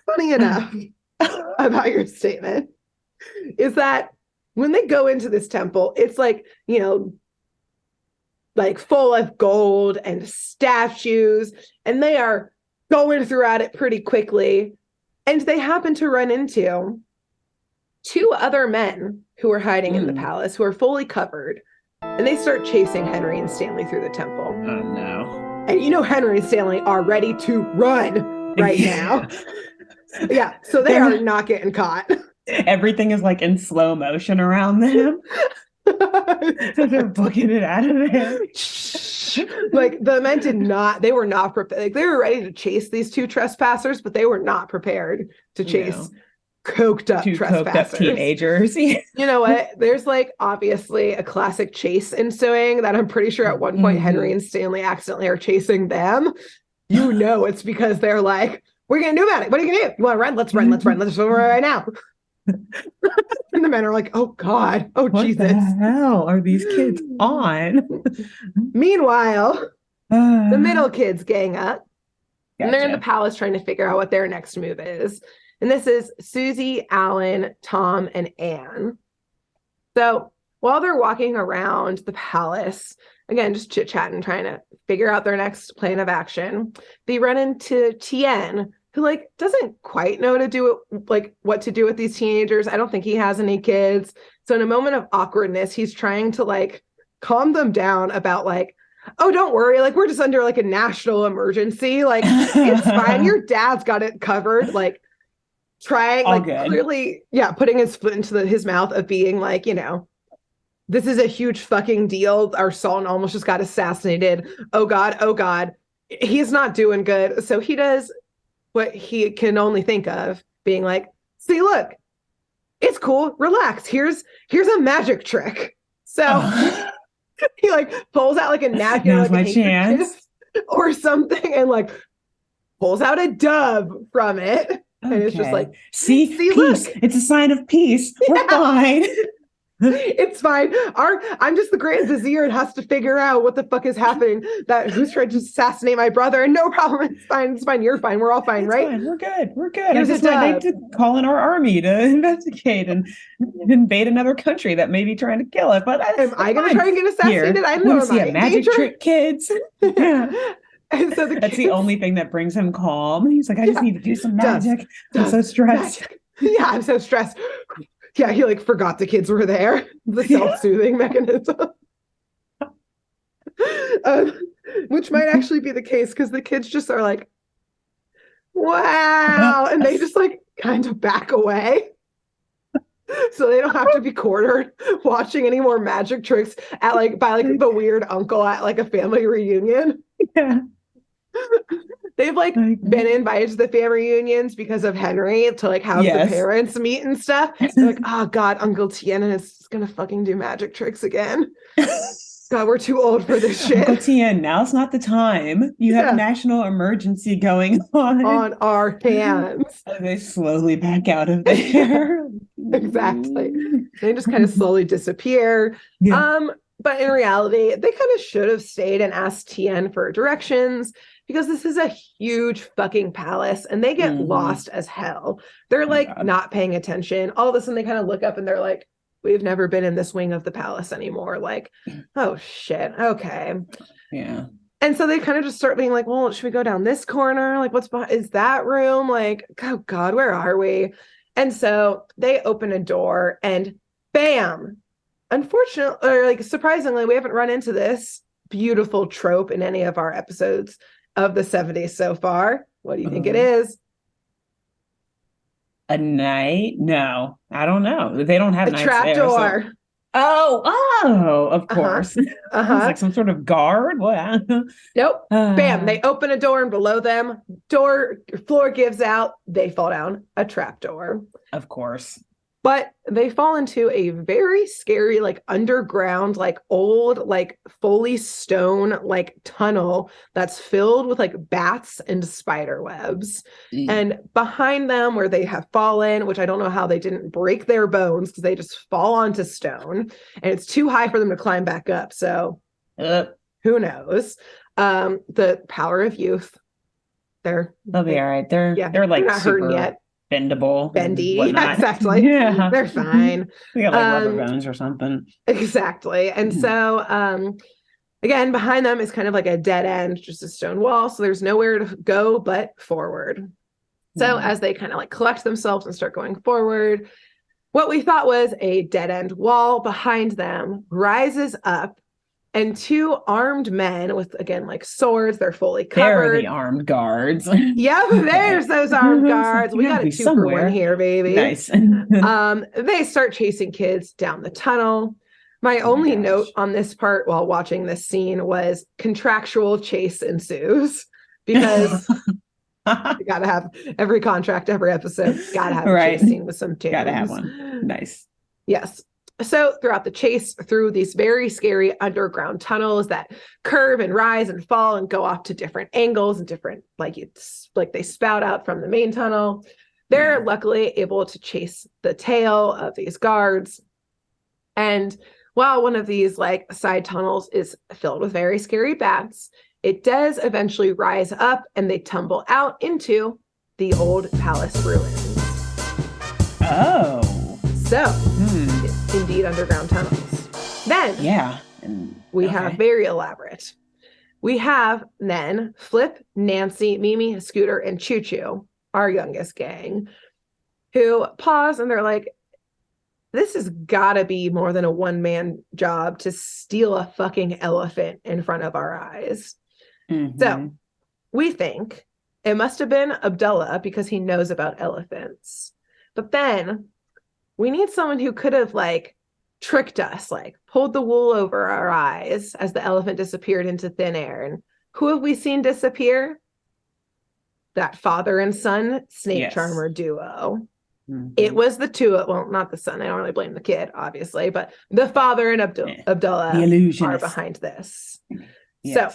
Funny enough about your statement is that when they go into this temple, it's like, like full of gold and statues, and they are going throughout it pretty quickly. And they happen to run into two other men who are hiding in the palace, who are fully covered. And they start chasing Henry and Stanley through the temple. Oh, no. And Henry and Stanley are ready to run right now. Yeah, so they are not getting caught. Everything is like in slow motion around them. So they're booking it out of there. Like the men they were not prepared. Like, they were ready to chase these two trespassers, but they were not prepared to chase coked up teenagers. You know what? There's like obviously a classic chase ensuing that I'm pretty sure at one point Henry and Stanley accidentally are chasing them. It's because they're like, what are you gonna do about it? What are you gonna do? You want to run? Let's run. Let's run right now. And the men are like, oh God, oh what Jesus, the hell are these kids on? Meanwhile, the middle kids gang up. Gotcha. And they're in the palace trying to figure out what their next move is. And this is Susie, Alan, Tom, and Anne. So while they're walking around the palace, again, just chit-chatting, trying to figure out their next plan of action, they run into Tien, who doesn't quite know what to do with these teenagers. I don't think he has any kids. So in a moment of awkwardness, he's trying to calm them down about oh, don't worry. We're just under a national emergency. It's fine. Your dad's got it covered. Trying clearly, putting his foot into his mouth of being this is a huge fucking deal. Our sultan almost just got assassinated. Oh God. He's not doing good. So he does what he can only think of, being see, look, it's cool. Relax. Here's a magic trick. So he pulls out a napkin, now's my chance, or something, and pulls out a dove from it. Okay. And it's just see peace. Look. It's a sign of peace. We're fine. It's fine. I'm just the Grand Vizier and has to figure out what the fuck is happening. Who's trying to assassinate my brother? And no problem. It's fine. It's fine. You're fine. We're all fine, it's right? Fine. We're good. I just need to call in our army to investigate and invade another country that may be trying to kill it. But am I going to try and get assassinated? I don't know. See a magic trick, kids. Yeah. And so that's the only thing that brings him calm. He's like, I just need to do some magic. I'm so stressed. Magic. Yeah, I'm so stressed. Yeah, he like forgot the kids were there. The self-soothing mechanism. Which might actually be the case because the kids just are like, wow. And they just like kind of back away. So they don't have to be cornered watching any more magic tricks at like by like the weird uncle at like a family reunion. Yeah. They've like been invited to the family reunions because of Henry to like have the parents meet and stuff. They're like, oh God, Uncle Tien is gonna fucking do magic tricks again. God, we're too old for this shit. Uncle Tien, now's not the time. You have a national emergency going on our hands. And they slowly back out of there. Exactly. They just kind of slowly disappear. Yeah. But in reality, they kind of should have stayed and asked Tien for directions because this is a huge fucking palace and they get lost as hell. They're like not paying attention. All of a sudden they kind of look up and they're like, we've never been in this wing of the palace anymore. Like, oh shit. Okay. Yeah. And so they kind of just start being like, well, should we go down this corner? Like, is that room? Like, oh God, where are we? And so they open a door and bam, unfortunately, or like surprisingly, we haven't run into this beautiful trope in any of our episodes of the 70s so far. What do you think it is? A night? No, I don't know. They don't have a trap door. So... Oh, of course. It's like some sort of guard. What? Nope. Bam. They open a door and below them, floor gives out. They fall down a trap door. Of course. But they fall into a very scary, like underground, like old, like fully stone, like tunnel that's filled with like bats and spider webs. And behind them where they have fallen, which I don't know how they didn't break their bones because they just fall onto stone and it's too high for them to climb back up. So who knows? The power of youth. They'll be all right. They're like not hurting yet. Bendy. Yeah, exactly. Yeah. They're fine. They got like rubber bones or something. Exactly. And so again, behind them is kind of like a dead end, just a stone wall. So there's nowhere to go but forward. So as they kind of like collect themselves and start going forward, what we thought was a dead end wall behind them rises up. And two armed men with, again, like swords, they're fully covered. They're the armed guards. Yeah, there's those armed guards. We got a 2-for-1 here, baby. Nice. They start chasing kids down the tunnel. My only note on this part while watching this scene was contractual chase ensues. Because you got to have every contract, every episode, got to have a chase scene with some tunes. Got to have one. Nice. Yes. So throughout the chase through these very scary underground tunnels that curve and rise and fall and go off to different angles and different, like it's like they spout out from the main tunnel. They're luckily able to chase the tail of these guards. And while one of these like side tunnels is filled with very scary bats, it does eventually rise up and they tumble out into the old palace ruins. Oh. So, indeed, underground tunnels. Then, we have very elaborate. We have then Flip, Nancy, Mimi, Scooter, and Choo Choo, our youngest gang, who pause and they're like, this has got to be more than a one-man job to steal a fucking elephant in front of our eyes. So, we think it must have been Abdullah because he knows about elephants. But then we need someone who could have like tricked us, like pulled the wool over our eyes as the elephant disappeared into thin air. And who have we seen disappear? That father and son snake charmer duo. It was the two, well, not the son. I don't really blame the kid, obviously, but the father and Abdullah are behind this. So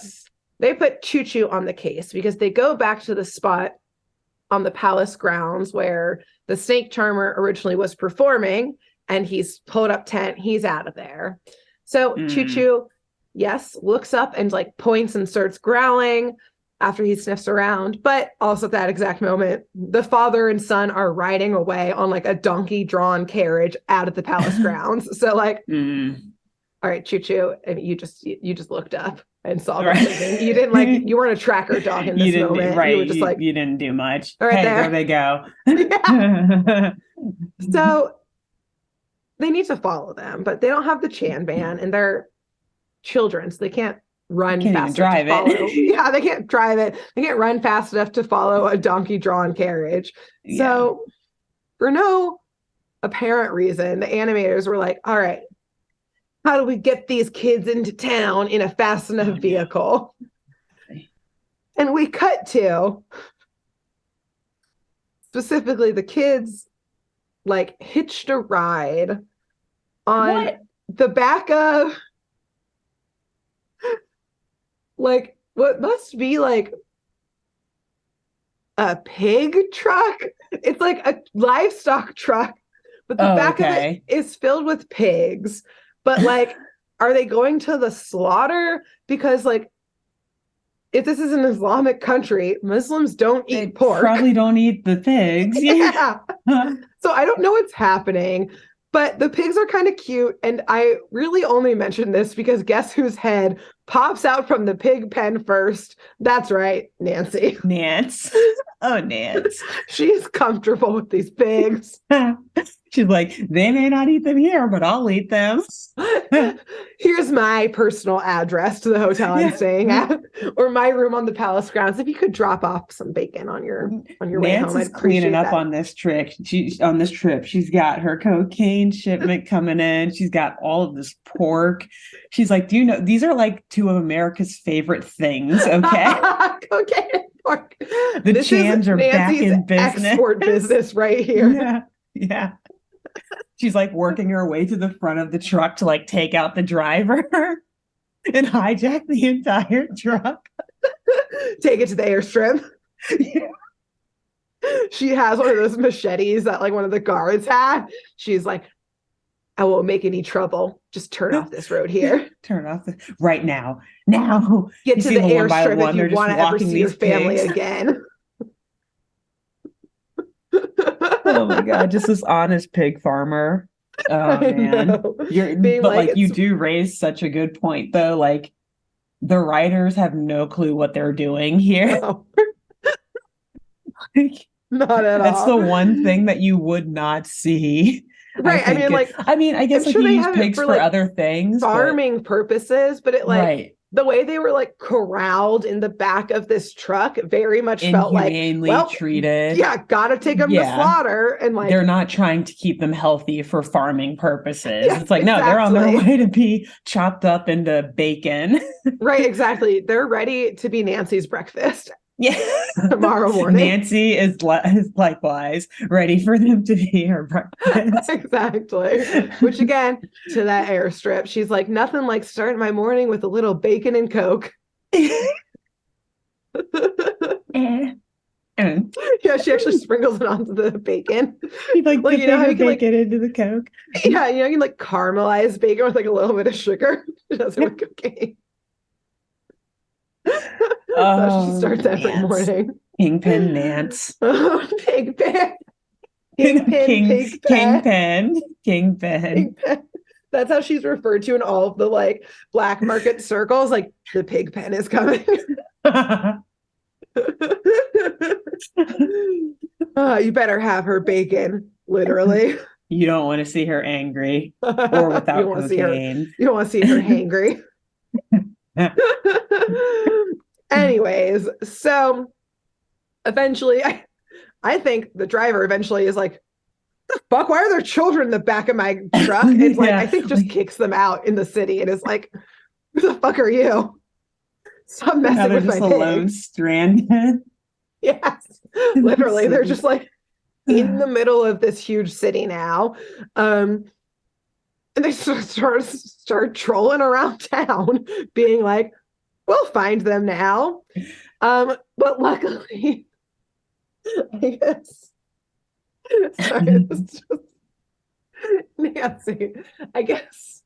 they put Choo Choo on the case because they go back to the spot on the palace grounds where the snake charmer originally was performing, and he's pulled up tent. He's out of there. So Choo Choo, looks up and like points and starts growling after he sniffs around. But also at that exact moment, the father and son are riding away on like a donkey drawn carriage out of the palace grounds. So like, all right, Choo Choo, and you just looked up. and saw them leaving. You didn't you weren't a tracker dog in this moment. Right. You were just you didn't do much. Right there they go. So they need to follow them, but they don't have the Chan van, and they're children, so they can't run fast enough to follow. Yeah, they can't drive it. They can't run fast enough to follow a donkey-drawn carriage. So for no apparent reason, the animators were like, all right, how do we get these kids into town in a fast enough vehicle? And we cut to specifically the kids like hitched a ride on the back of like what must be like a pig truck. It's like a livestock truck, but the back of it is filled with pigs. But like, are they going to the slaughter? Because like, if this is an Islamic country, Muslims don't eat pork. Probably don't eat the pigs. Yeah. So I don't know what's happening, but the pigs are kind of cute. And I really only mention this because guess whose head pops out from the pig pen first? That's right, Nancy. Nance. Oh, Nance. She's comfortable with these pigs. She's like, they may not eat them here, but I'll eat them. Here's my personal address to the hotel I'm staying at, or my room on the palace grounds. If you could drop off some bacon on your way home, I'd cleaning up that. on this trip. She's got her cocaine shipment coming in. She's got all of this pork. She's like, do you know these are like two of America's favorite things? Okay, cocaine and pork. The Chans are back in business. Export business right here. Yeah. She's like working her way to the front of the truck to like take out the driver and hijack the entire truck. Take it to the airstrip. Yeah. She has one of those machetes that like one of the guards had. She's like, I won't make any trouble. Just turn off this road here. Turn off right now. Now. Get to the airstrip if you want to ever see your family again. Oh my God, just this honest pig farmer. Oh man. You do raise such a good point though. Like the writers have no clue what they're doing here. No. Not at all. That's the one thing that you would not see. Right. I guess like you use pigs for other things. Farming purposes, but it like the way they were like corralled in the back of this truck very much felt like treated. Yeah, gotta take them to slaughter. And like they're not trying to keep them healthy for farming purposes. It's like, no, they're on their way to be chopped up into bacon. Right, exactly. They're ready to be Nancy's breakfast. Yeah. Tomorrow morning. Nancy is likewise ready for them to be her breakfast. Exactly. Which again, to that airstrip, she's like, nothing like starting my morning with a little bacon and Coke. Yeah, she actually sprinkles it onto the bacon. You like you know how you can bacon into the Coke? Yeah, you can like caramelize bacon with like a little bit of sugar. She does it with cocaine. So she starts every morning. Kingpin Nance. Pigpen. Kingpin. That's how she's referred to in all of the like black market circles. Like the pig pen is coming. You better have her bacon, literally. You don't want to see her angry or without cocaine. You don't want to see her hangry. Anyways, so eventually I think the driver eventually is like, the fuck, why are there children in the back of my truck? It's like, I think just kicks them out in the city and is like, who the fuck are you? Stop messing with my alone, stranded. Yes, literally. They're just like in the middle of this huge city now. And they start trolling around town, being like, we'll find them now. But luckily, I guess. Sorry, this is just Nancy. I guess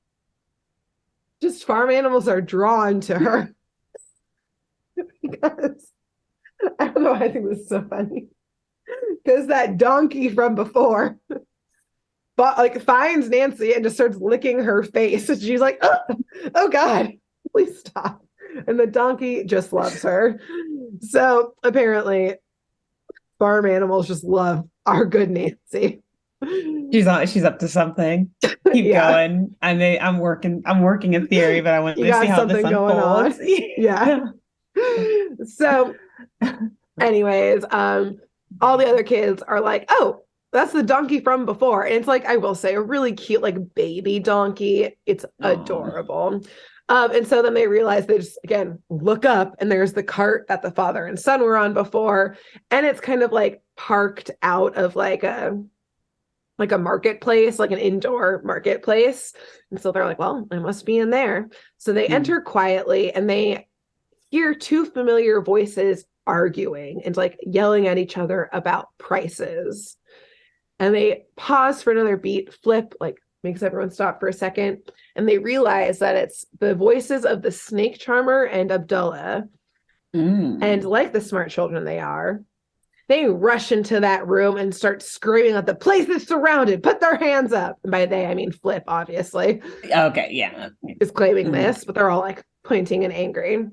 just farm animals are drawn to her. Because I don't know why I think this is so funny. Because that donkey from before finds Nancy and just starts licking her face. And she's like, oh God, please stop. And the donkey just loves her. So apparently farm animals just love our good Nancy. She's up to something. Keep going. I'm working a theory, but I want to see how this unfolds. Yeah. So anyways, all the other kids are like, oh, that's the donkey from before. And it's like, I will say, a really cute, like, baby donkey. It's adorable. And so then they realize, they just, again, look up, and there's the cart that the father and son were on before. And it's kind of like parked out of like a marketplace, like an indoor marketplace. And so they're like, well, I must be in there. So they enter quietly, and they hear two familiar voices arguing and like yelling at each other about prices. And they pause for another beat. Flip like makes everyone stop for a second, and they realize that it's the voices of the snake charmer and Abdullah. And like the smart children they are, they rush into that room and start screaming that the place is surrounded. Put their hands up. And by they, I mean Flip, obviously. Okay, yeah. Is claiming this, but they're all like pointing and angry.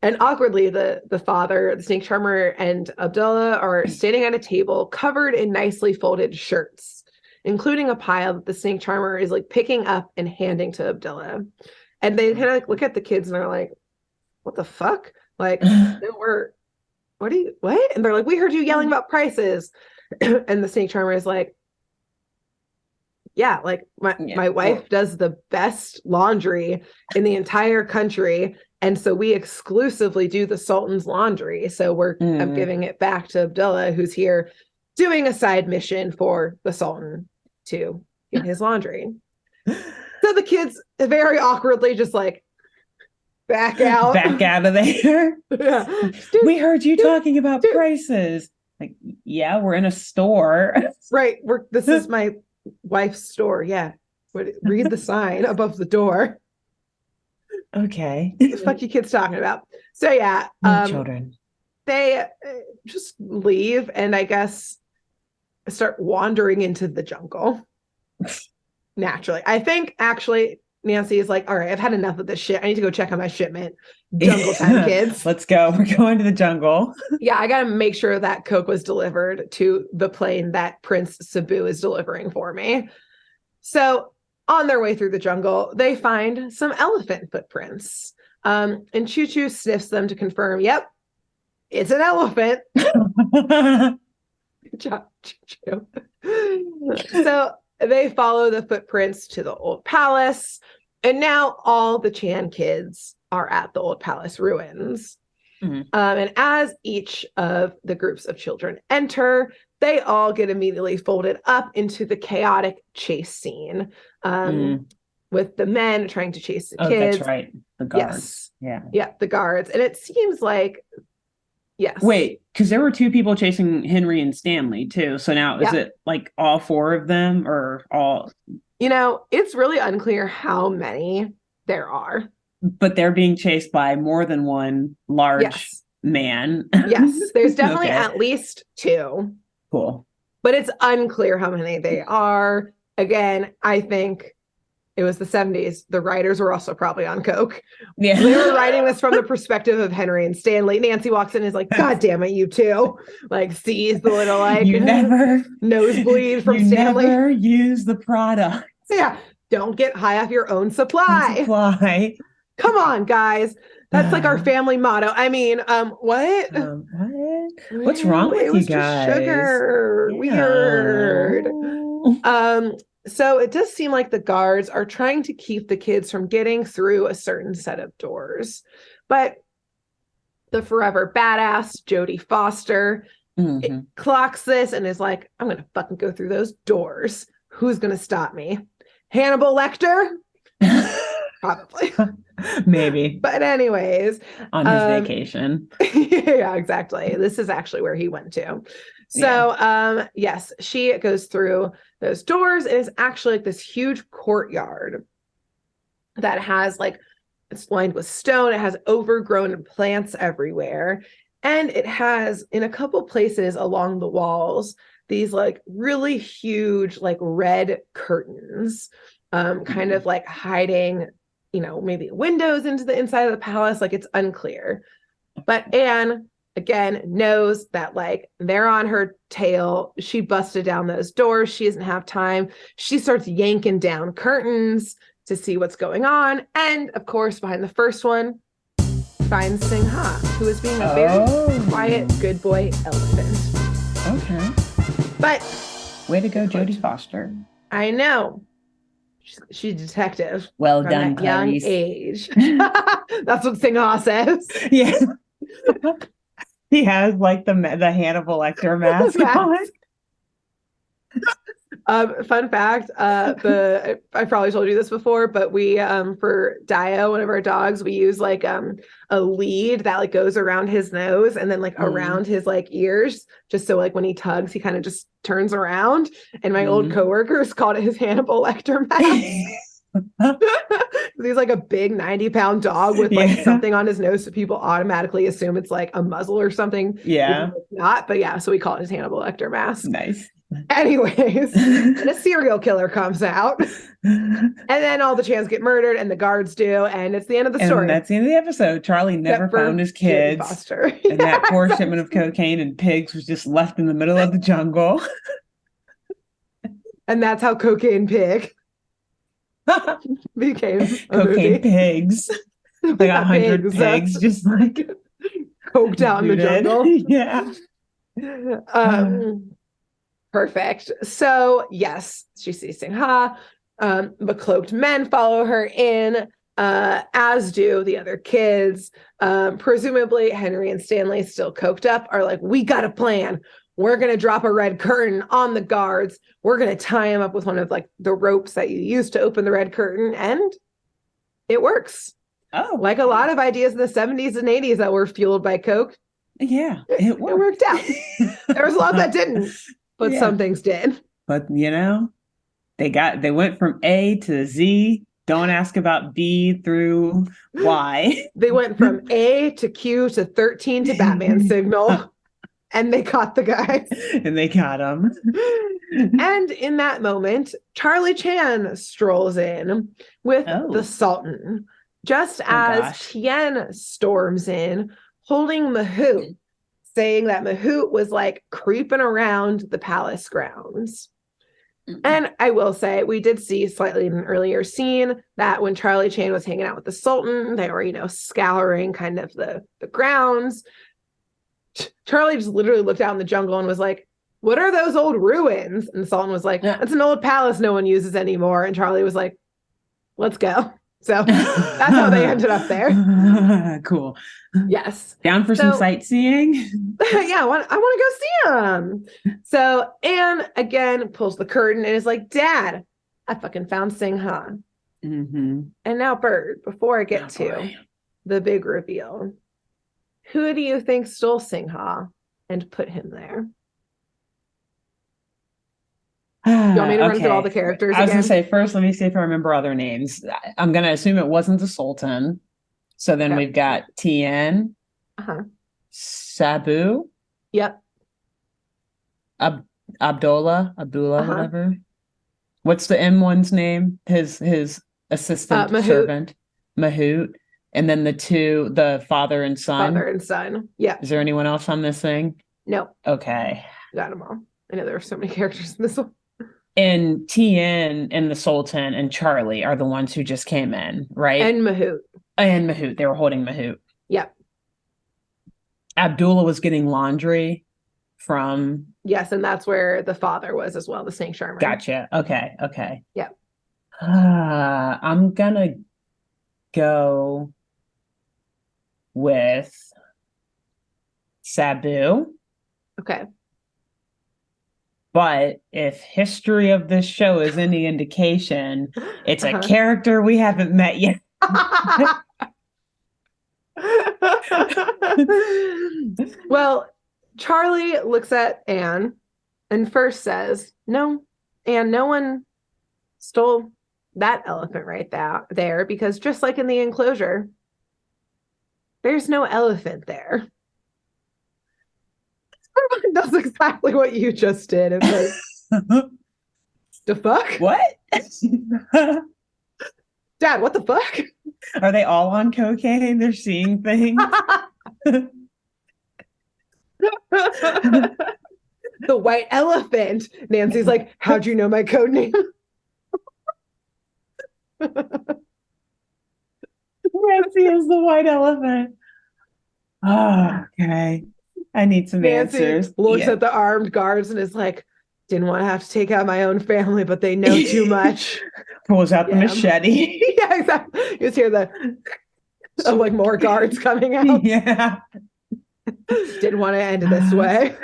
And awkwardly, the father, the snake charmer, and Abdullah are standing at a table covered in nicely folded shirts, including a pile that the snake charmer is like picking up and handing to Abdullah. And they kind of like look at the kids and they're like, what the fuck? Like, what? And they're like, we heard you yelling about prices. And the snake charmer is like, yeah, like my wife does the best laundry in the entire country. And so we exclusively do the Sultan's laundry. So I'm giving it back to Abdullah, who's here doing a side mission for the Sultan to get his laundry. So the kids very awkwardly just like back out of there. Yeah. We heard you talking about prices. Like, yeah, we're in a store. Right. This is my wife's store. Yeah. Read the sign above the door. Okay. What the fuck you kids talking about? So yeah, children. They just leave and I guess start wandering into the jungle. Naturally. I think actually Nancy is like, all right, I've had enough of this shit. I need to go check on my shipment. Jungle time, kids. Let's go. We're going to the jungle. Yeah, I got to make sure that Coke was delivered to the plane that Prince Cebu is delivering for me. So on their way through the jungle, they find some elephant footprints. And Choo Choo sniffs them to confirm, yep, it's an elephant. Good job, Choo Choo. So they follow the footprints to the old palace. And now all the Chan kids are at the old palace ruins. And as each of the groups of children enter, they all get immediately folded up into the chaotic chase scene, with the men trying to chase the kids. That's right. The guards. Yes. Yeah, the guards. And it seems like, yes. Wait, because there were two people chasing Henry and Stanley too. So now is it like all four of them or all? It's really unclear how many there are. But they're being chased by more than one large man. Yes, there's definitely at least two. Cool. But it's unclear how many they are. Again, I think it was the 70s. The writers were also probably on coke. Yeah. They were writing this from the perspective of Henry and Stanley. Nancy walks in and is like, God damn it, you two. Like, sees the little, like, you never nosebleed from Stanley. You never use the product. Yeah. Don't get high off your own supply. Come on, guys. That's like our family motto. I mean, what? What? What's wrong with you guys? Sugar. Yeah. Weird. So it does seem like the guards are trying to keep the kids from getting through a certain set of doors. But the forever badass Jodie Foster clocks this and is like, I'm going to fucking go through those doors. Who's going to stop me? Hannibal Lecter? Probably. Maybe. But anyways. On his vacation. Yeah, exactly. This is actually where he went to. So, yes, she goes through those doors. It is actually like this huge courtyard that has like, it's lined with stone. It has overgrown plants everywhere. And it has, in a couple places along the walls, these like really huge, like red curtains, kind of like hiding maybe windows into the inside of the palace. Like, it's unclear. But Anne, again, knows that like they're on her tail. She busted down those doors. She doesn't have time. She starts yanking down curtains to see what's going on. And of course, behind the first one, finds Sing Ha, who is being a very quiet, good boy elephant. Okay. But way to go, Jodie Foster. I know. She's a detective. Well done, that young age. That's what Sing Ha says. Yeah. He has like the Hannibal Lecter mask on. Fun fact, I probably told you this before, but we for Dio, one of our dogs, we use like a lead that like goes around his nose and then like around his like ears, just so like when he tugs, he kind of just turns around. And my old coworkers called it his Hannibal Lecter mask. He's like a big 90-pound dog with like something on his nose, so people automatically assume it's like a muzzle or something. Yeah, it's not, but yeah, so we call it his Hannibal Lecter mask. Nice. Anyways, and a serial killer comes out, and then all the Chans get murdered, and the guards do, and it's the end of the story. And that's the end of the episode. Charlie never found his kids, and that poor shipment of cocaine and pigs was just left in the middle of the jungle. And that's how Cocaine Pig became Cocaine Pigs. Like 100 pigs just like coked out in the jungle. Yeah. Perfect. So yes, she sees Sing Ha. The cloaked men follow her in, as do the other kids. Presumably Henry and Stanley, still coked up, are like, we got a plan. We're going to drop a red curtain on the guards. We're going to tie him up with one of like the ropes that you use to open the red curtain. And it works. Oh, like a lot of ideas in the 70s and 80s that were fueled by Coke. Yeah, it worked out. There was a lot that didn't, but some things did. But they went from A to Z. Don't ask about B through Y. They went from A to Q to 13 to Batman signal. And they caught the guy. And they caught him. And in that moment, Charlie Chan strolls in with the Sultan, just as Tien storms in, holding Mahout, saying that Mahout was like creeping around the palace grounds. And I will say, we did see slightly in an earlier scene that when Charlie Chan was hanging out with the Sultan, they were, scouring kind of the grounds. Charlie just literally looked out in the jungle and was like, what are those old ruins? And the Sultan was like, that's an old palace no one uses anymore. And Charlie was like, let's go. So that's how they ended up there. Cool. Yes. Down for some sightseeing? Yeah, I want to go see them. So Anne, again, pulls the curtain and is like, Dad, I fucking found Sing Ha. Mm-hmm. And now, Bird, before I get to the big reveal, who do you think stole Sing Ha and put him there? You want me to run through all the characters I was going to say, first, let me see if I remember other names. I'm going to assume it wasn't the Sultan. So then we've got Tien, Sabu. Yep. Abdullah, whatever. What's the M1's name? His assistant servant. Mahout. And then the father and son. Father and son. Yeah. Is there anyone else I'm missing? No. Okay. Got them all. I know there are so many characters in this one. And Tien and the Sultan and Charlie are the ones who just came in, right? And Mahout. They were holding Mahout. Yep. Abdullah was getting laundry from... Yes, and that's where the father was as well, the snake charmer. Gotcha. Okay. Yep. I'm gonna go with Sabu. Okay. But if history of this show is any indication, it's a character we haven't met yet. Well, Charlie looks at Anne and first says, no, Anne, no one stole that elephant right there, because just like in the enclosure, there's no elephant there. Everyone does exactly what you just did. It's like, the fuck? What? Dad, what the fuck? Are they all on cocaine? They're seeing things. The white elephant. Nancy's like, how'd you know my code name? Nancy is the white elephant. Oh, okay. I need some Nancy answers. looks at the armed guards and is like, didn't want to have to take out my own family, but they know too much. Pulls out the machete. Yeah, exactly. You just hear the like more guards coming out. Yeah. Didn't want to end this way.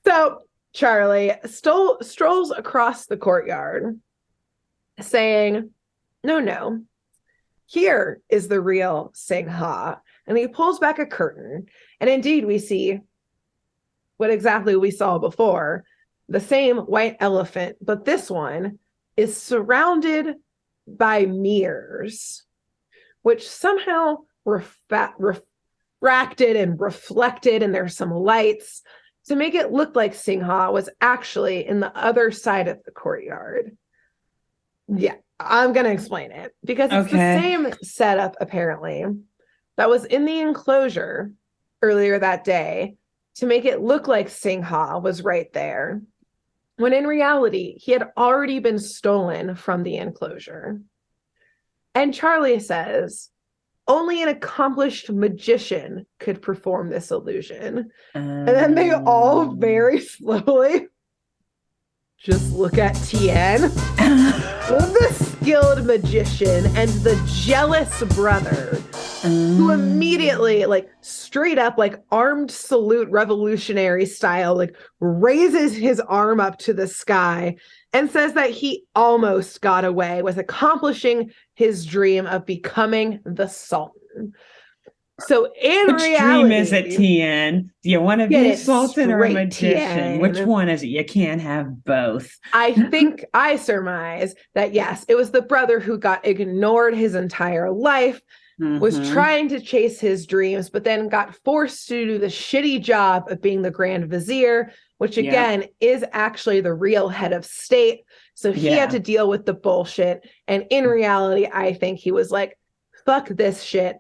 So Charlie strolls across the courtyard saying, no, here is the real Singha. And he pulls back a curtain. And indeed, we see what exactly we saw before, the same white elephant, but this one is surrounded by mirrors, which somehow refracted and reflected, and there's some lights to make it look like Singha was actually in the other side of the courtyard. Yeah, I'm going to explain it because it's the same setup, apparently, that was in the enclosure earlier that day to make it look like Singha was right there, when in reality, he had already been stolen from the enclosure. And Charlie says, only an accomplished magician could perform this illusion. And then they all very slowly just look at Tien, the skilled magician and the jealous brother, who immediately, like straight up, like armed salute revolutionary style, like raises his arm up to the sky and says that he almost got away with accomplishing his dream of becoming the Sultan. So in Which reality, dream is it, Tien? Do you want to be a sultan or a magician? Tien. Which one is it? You can't have both. I think I surmise that, yes, it was the brother who got ignored his entire life, was trying to chase his dreams, but then got forced to do the shitty job of being the Grand Vizier, which again is actually the real head of state. So he had to deal with the bullshit. And in reality, I think he was like, fuck this shit.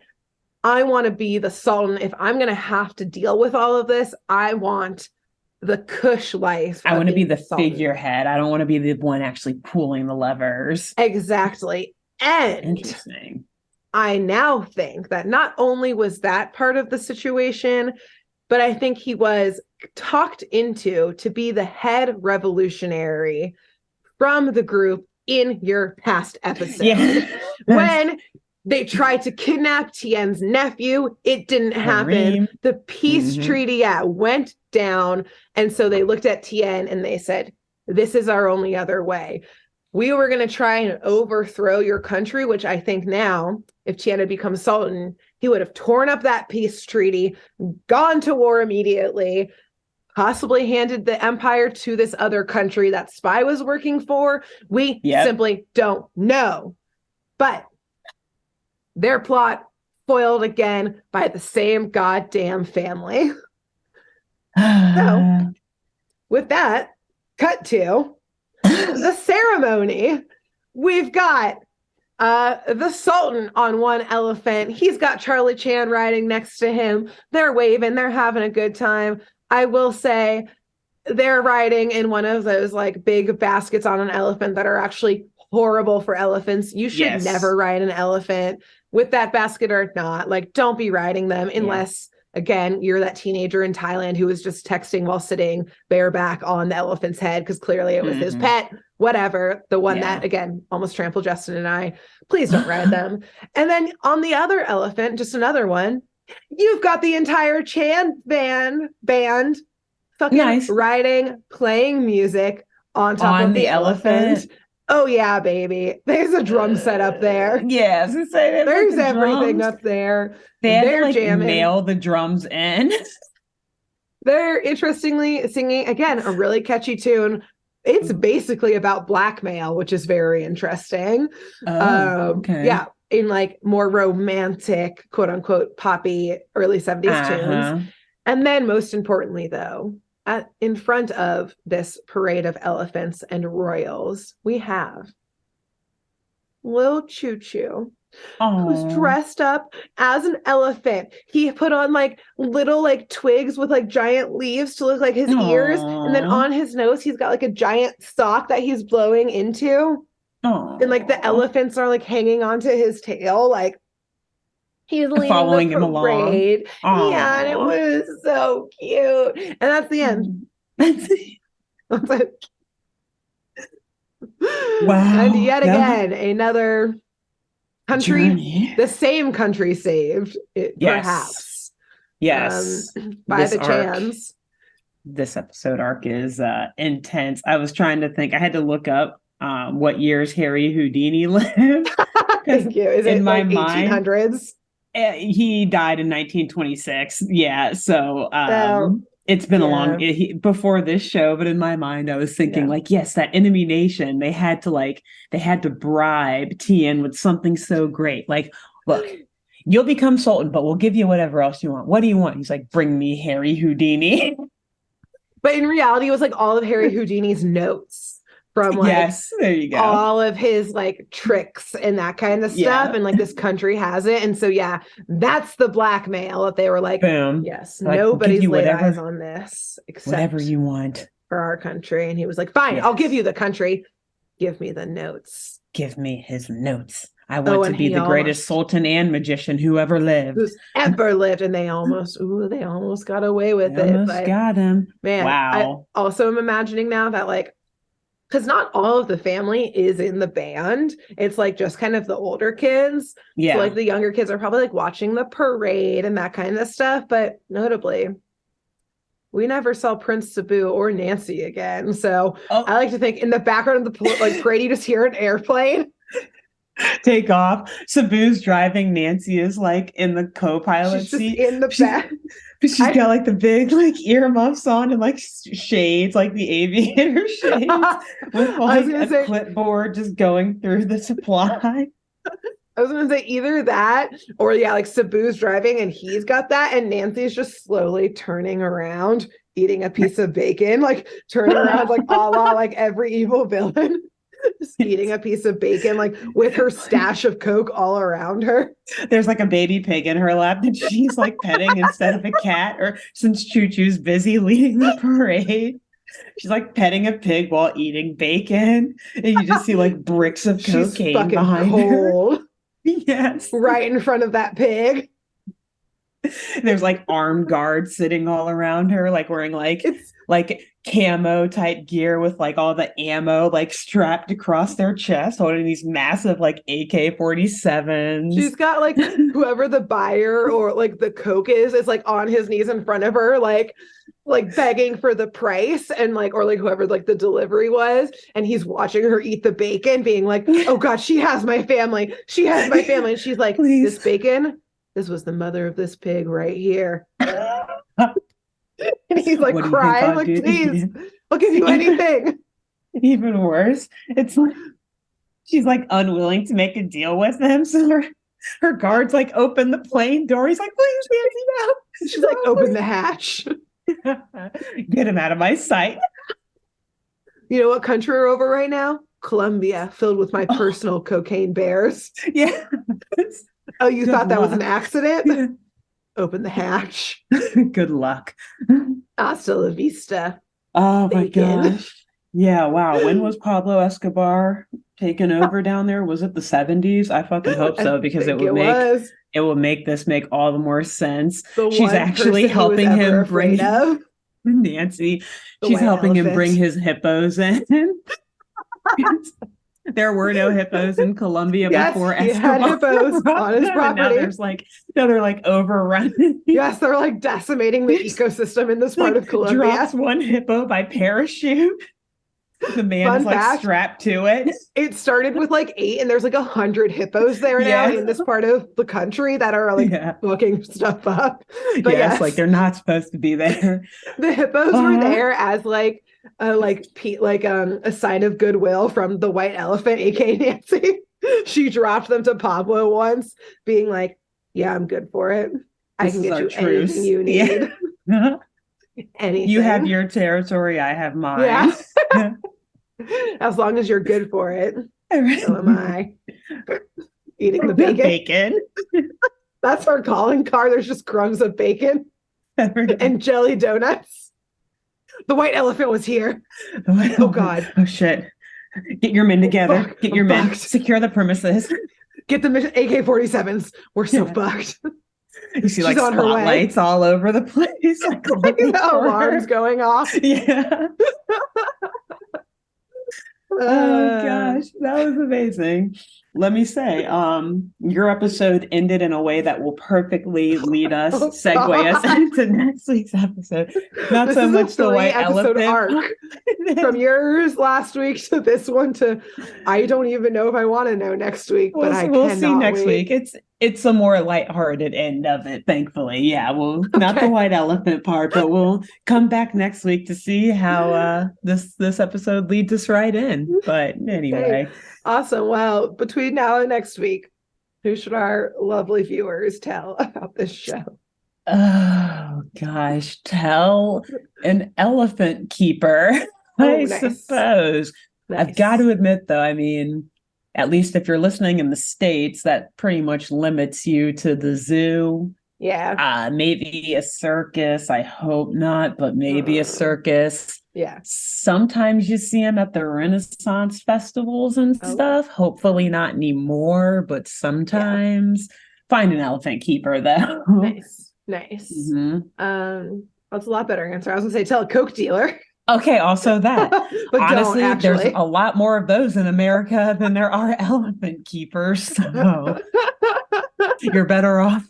I want to be the Sultan. If I'm going to have to deal with all of this, I want the cush life. I want to be the figurehead. I don't want to be the one actually pulling the levers. Exactly. And interesting. I now think that not only was that part of the situation, but I think he was talked into to be the head revolutionary from the group in your past episode. Yeah. When they tried to kidnap Tien's nephew, it didn't happen. The peace treaty went down. And so they looked at Tien and they said, this is our only other way. We were going to try and overthrow your country, which I think now, if Tien had become Sultan, he would have torn up that peace treaty, gone to war immediately, possibly handed the empire to this other country that Spy was working for. We simply don't know. But their plot foiled again by the same goddamn family. So, with that, cut to the ceremony. We've got the Sultan on one elephant. He's got Charlie Chan riding next to him. They're waving. They're having a good time. I will say they're riding in one of those like big baskets on an elephant that are actually horrible for elephants. You should never ride an elephant with that basket or not. Like, don't be riding them unless, again, you're that teenager in Thailand who was just texting while sitting bareback on the elephant's head because clearly it was his pet, whatever. The one that, again, almost trampled Justin and I. Please don't ride them. And then on the other elephant, just another one, you've got the entire Chan band fucking riding, playing music on top of the elephant. Oh yeah, baby. There's a drum set up there. Yeah, I was say there's everything drums up there. They're like jamming. Nail the drums in. They're interestingly singing again a really catchy tune. It's basically about blackmail, which is very interesting. Yeah, in like more romantic, quote unquote, poppy early 70s tunes. And then most importantly, though, in front of this parade of elephants and royals, we have little Choo Choo, who's Oh, dressed up as an elephant. He put on like little like twigs with like giant leaves to look like his ears. And then oh, on his nose, he's got like a giant sock that he's blowing into. And like the oh. elephants are like hanging onto his tail. Like he's leading the Following him along. parade. Yeah, and it Oh. was so cute. And that's the end. That's it. And Wow. yet again, another country, Journey. the same country saved, Yes. perhaps, Yes. by This the arc, chance. this episode arc is intense. I was trying to think, I had to look up what years Harry Houdini lived. Because Thank you. Is in it my like mind, 1800s? he died in 1926. Yeah. So So, it's been a long yeah. before this show, but in my mind, I was thinking Yeah. like, yes, that enemy nation, they had to bribe Tien with something so great. Like, look, you'll become Sultan, but we'll give you whatever else you want. What do you want? He's like, bring me Harry Houdini. But in reality, it was like all of Harry Houdini's notes from like Yes, there you go. all of his like tricks and that kind of stuff. Yeah. And like this country has it. And so, yeah, that's the blackmail that they were like, Boom. yes, Like, nobody's laid whatever, eyes on this except whatever you want for our country. And he was like, fine, Yes. I'll give you the country. Give me the notes. Give me his notes. I want to and be he the greatest Sultan and magician who ever lived. who's ever lived. And they almost got away with They it. almost But got him. man, Wow. I also am imagining now that like, because not all of the family is in the band. It's like just kind of the older kids. Yeah. So like the younger kids are probably like watching the parade and that kind of stuff. But notably, we never saw Prince Sabu or Nancy again. So I like to think in the background of the like parade, you just hear an airplane take off. Sabu's driving. Nancy is like in the co-pilot seat. In the back. She's got like the big like earmuffs on and like shades, like the aviator shades, with like a clipboard just going through the supply. I was gonna say either that or like Sabu's driving and he's got that, and Nancy's just slowly turning around, eating a piece of bacon, like turning around like a la like every evil villain. Just eating a piece of bacon, like with her stash of Coke all around her. There's like a baby pig in her lap that she's like petting instead of a cat, or since Choo Choo's busy leading the parade, she's like petting a pig while eating bacon. And you just see like bricks of cocaine behind her. Yes. Right in front of that pig. There's like armed guards sitting all around her, like wearing like camo type gear with like all the ammo like strapped across their chest, holding these massive like AK-47s. She's got like whoever the buyer or like the Coke is like on his knees in front of her, like begging for the price, and like or like whoever like the delivery was, and he's watching her eat the bacon, being like, oh god, she has my family. And she's like, please. This bacon, this was the mother of this pig right here. And he's like crying, like, please, I'll give you anything. Even worse, it's like she's like unwilling to make a deal with him. So her guards like open the plane door. He's like, please, Nancy, no. She's like, open the hatch. Get him out of my sight. You know what country we're over right now? Colombia, filled with my personal cocaine bears. Yeah. Oh, you thought that was an accident? Yeah. Open the hatch. Good luck. Hasta la vista. Oh my gosh. Yeah, wow. When was Pablo Escobar taken over down there? Was it the 70s? I fucking hope so, because it will make this make all the more sense. She's actually helping him bring Nancy. She's helping him bring his hippos in. There were no hippos in Colombia before Escobar. He had hippos on his property. Now they're like overrun. Yes, they're like decimating the ecosystem in this part of Colombia. Drops one hippo by parachute. The man is like strapped to it. It started with like 8, and there's like 100 hippos there now in this part of the country that are like hooking stuff up. But yes, like they're not supposed to be there. The hippos were there as like a sign of goodwill from the white elephant, aka Nancy. She dropped them to Pablo once, being like, "Yeah, I'm good for it. I can get you anything you need. Yeah. Anything. You have your territory, I have mine. Yeah. As long as you're good for it, so am I." Eating the bacon. That's our calling card. There's just crumbs of bacon and jelly donuts. The white elephant was here. Oh God. Oh shit. Get your men together. Get your men. Secure the premises. Get the AK-47s. We're so fucked. You see like spotlights all over the place. Like alarms going off. Yeah. Oh gosh, that was amazing. Let me say, your episode ended in a way that will perfectly lead us, segue us into next week's episode. Not this so much the white elephant arc. From yours last week to this one to I don't even know if I want to know next week, but we'll see next week. It's a more lighthearted end of it, thankfully. Yeah, well, not the white elephant part, but we'll come back next week to see how this episode leads us right in. But anyway. Okay. Awesome. Well, between now and next week, who should our lovely viewers tell about this show? Oh gosh, tell an elephant keeper, I suppose. Nice. I've got to admit, though, I mean, at least if you're listening in the States, that pretty much limits you to the zoo. Yeah. Maybe a circus. I hope not, but maybe a circus. Yeah. Sometimes you see them at the Renaissance festivals and stuff. Hopefully not anymore, but sometimes. Find an elephant keeper, though. Nice. Mm-hmm. That's a lot better answer. I was gonna say tell a Coke dealer. Okay, also that. But honestly, there's a lot more of those in America than there are elephant keepers. So you're better off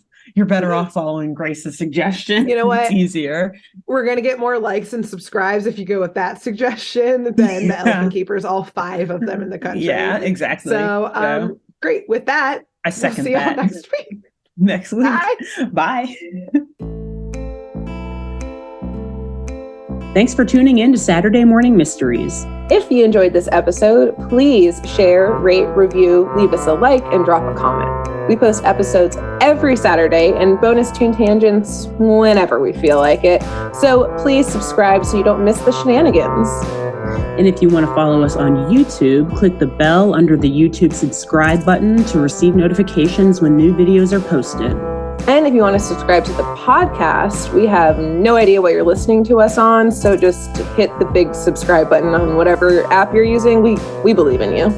following Grace's suggestion. You know what? It's easier. We're going to get more likes and subscribes if you go with that suggestion than the elephant keepers, all 5 of them in the country. Yeah, exactly. So, great. With that, I second see that. you next week. Next week. Bye. Thanks for tuning in to Saturday Morning Mysteries. If you enjoyed this episode, please share, rate, review, leave us a like, and drop a comment. We post episodes every Saturday and bonus tune tangents whenever we feel like it. So please subscribe so you don't miss the shenanigans. And if you want to follow us on YouTube, click the bell under the YouTube subscribe button to receive notifications when new videos are posted. And if you want to subscribe to the podcast, we have no idea what you're listening to us on, so just hit the big subscribe button on whatever app you're using. We believe in you.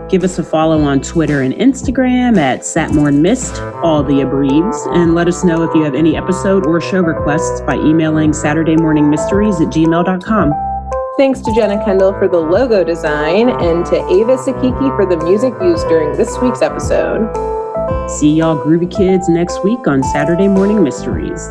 Give us a follow on Twitter and Instagram at SatmornMist, all the abreves, and let us know if you have any episode or show requests by emailing SaturdayMorningMysteries@gmail.com. Thanks to Jenna Kendall for the logo design and to Ava Sakiki for the music used during this week's episode. See y'all groovy kids next week on Saturday Morning Mysteries.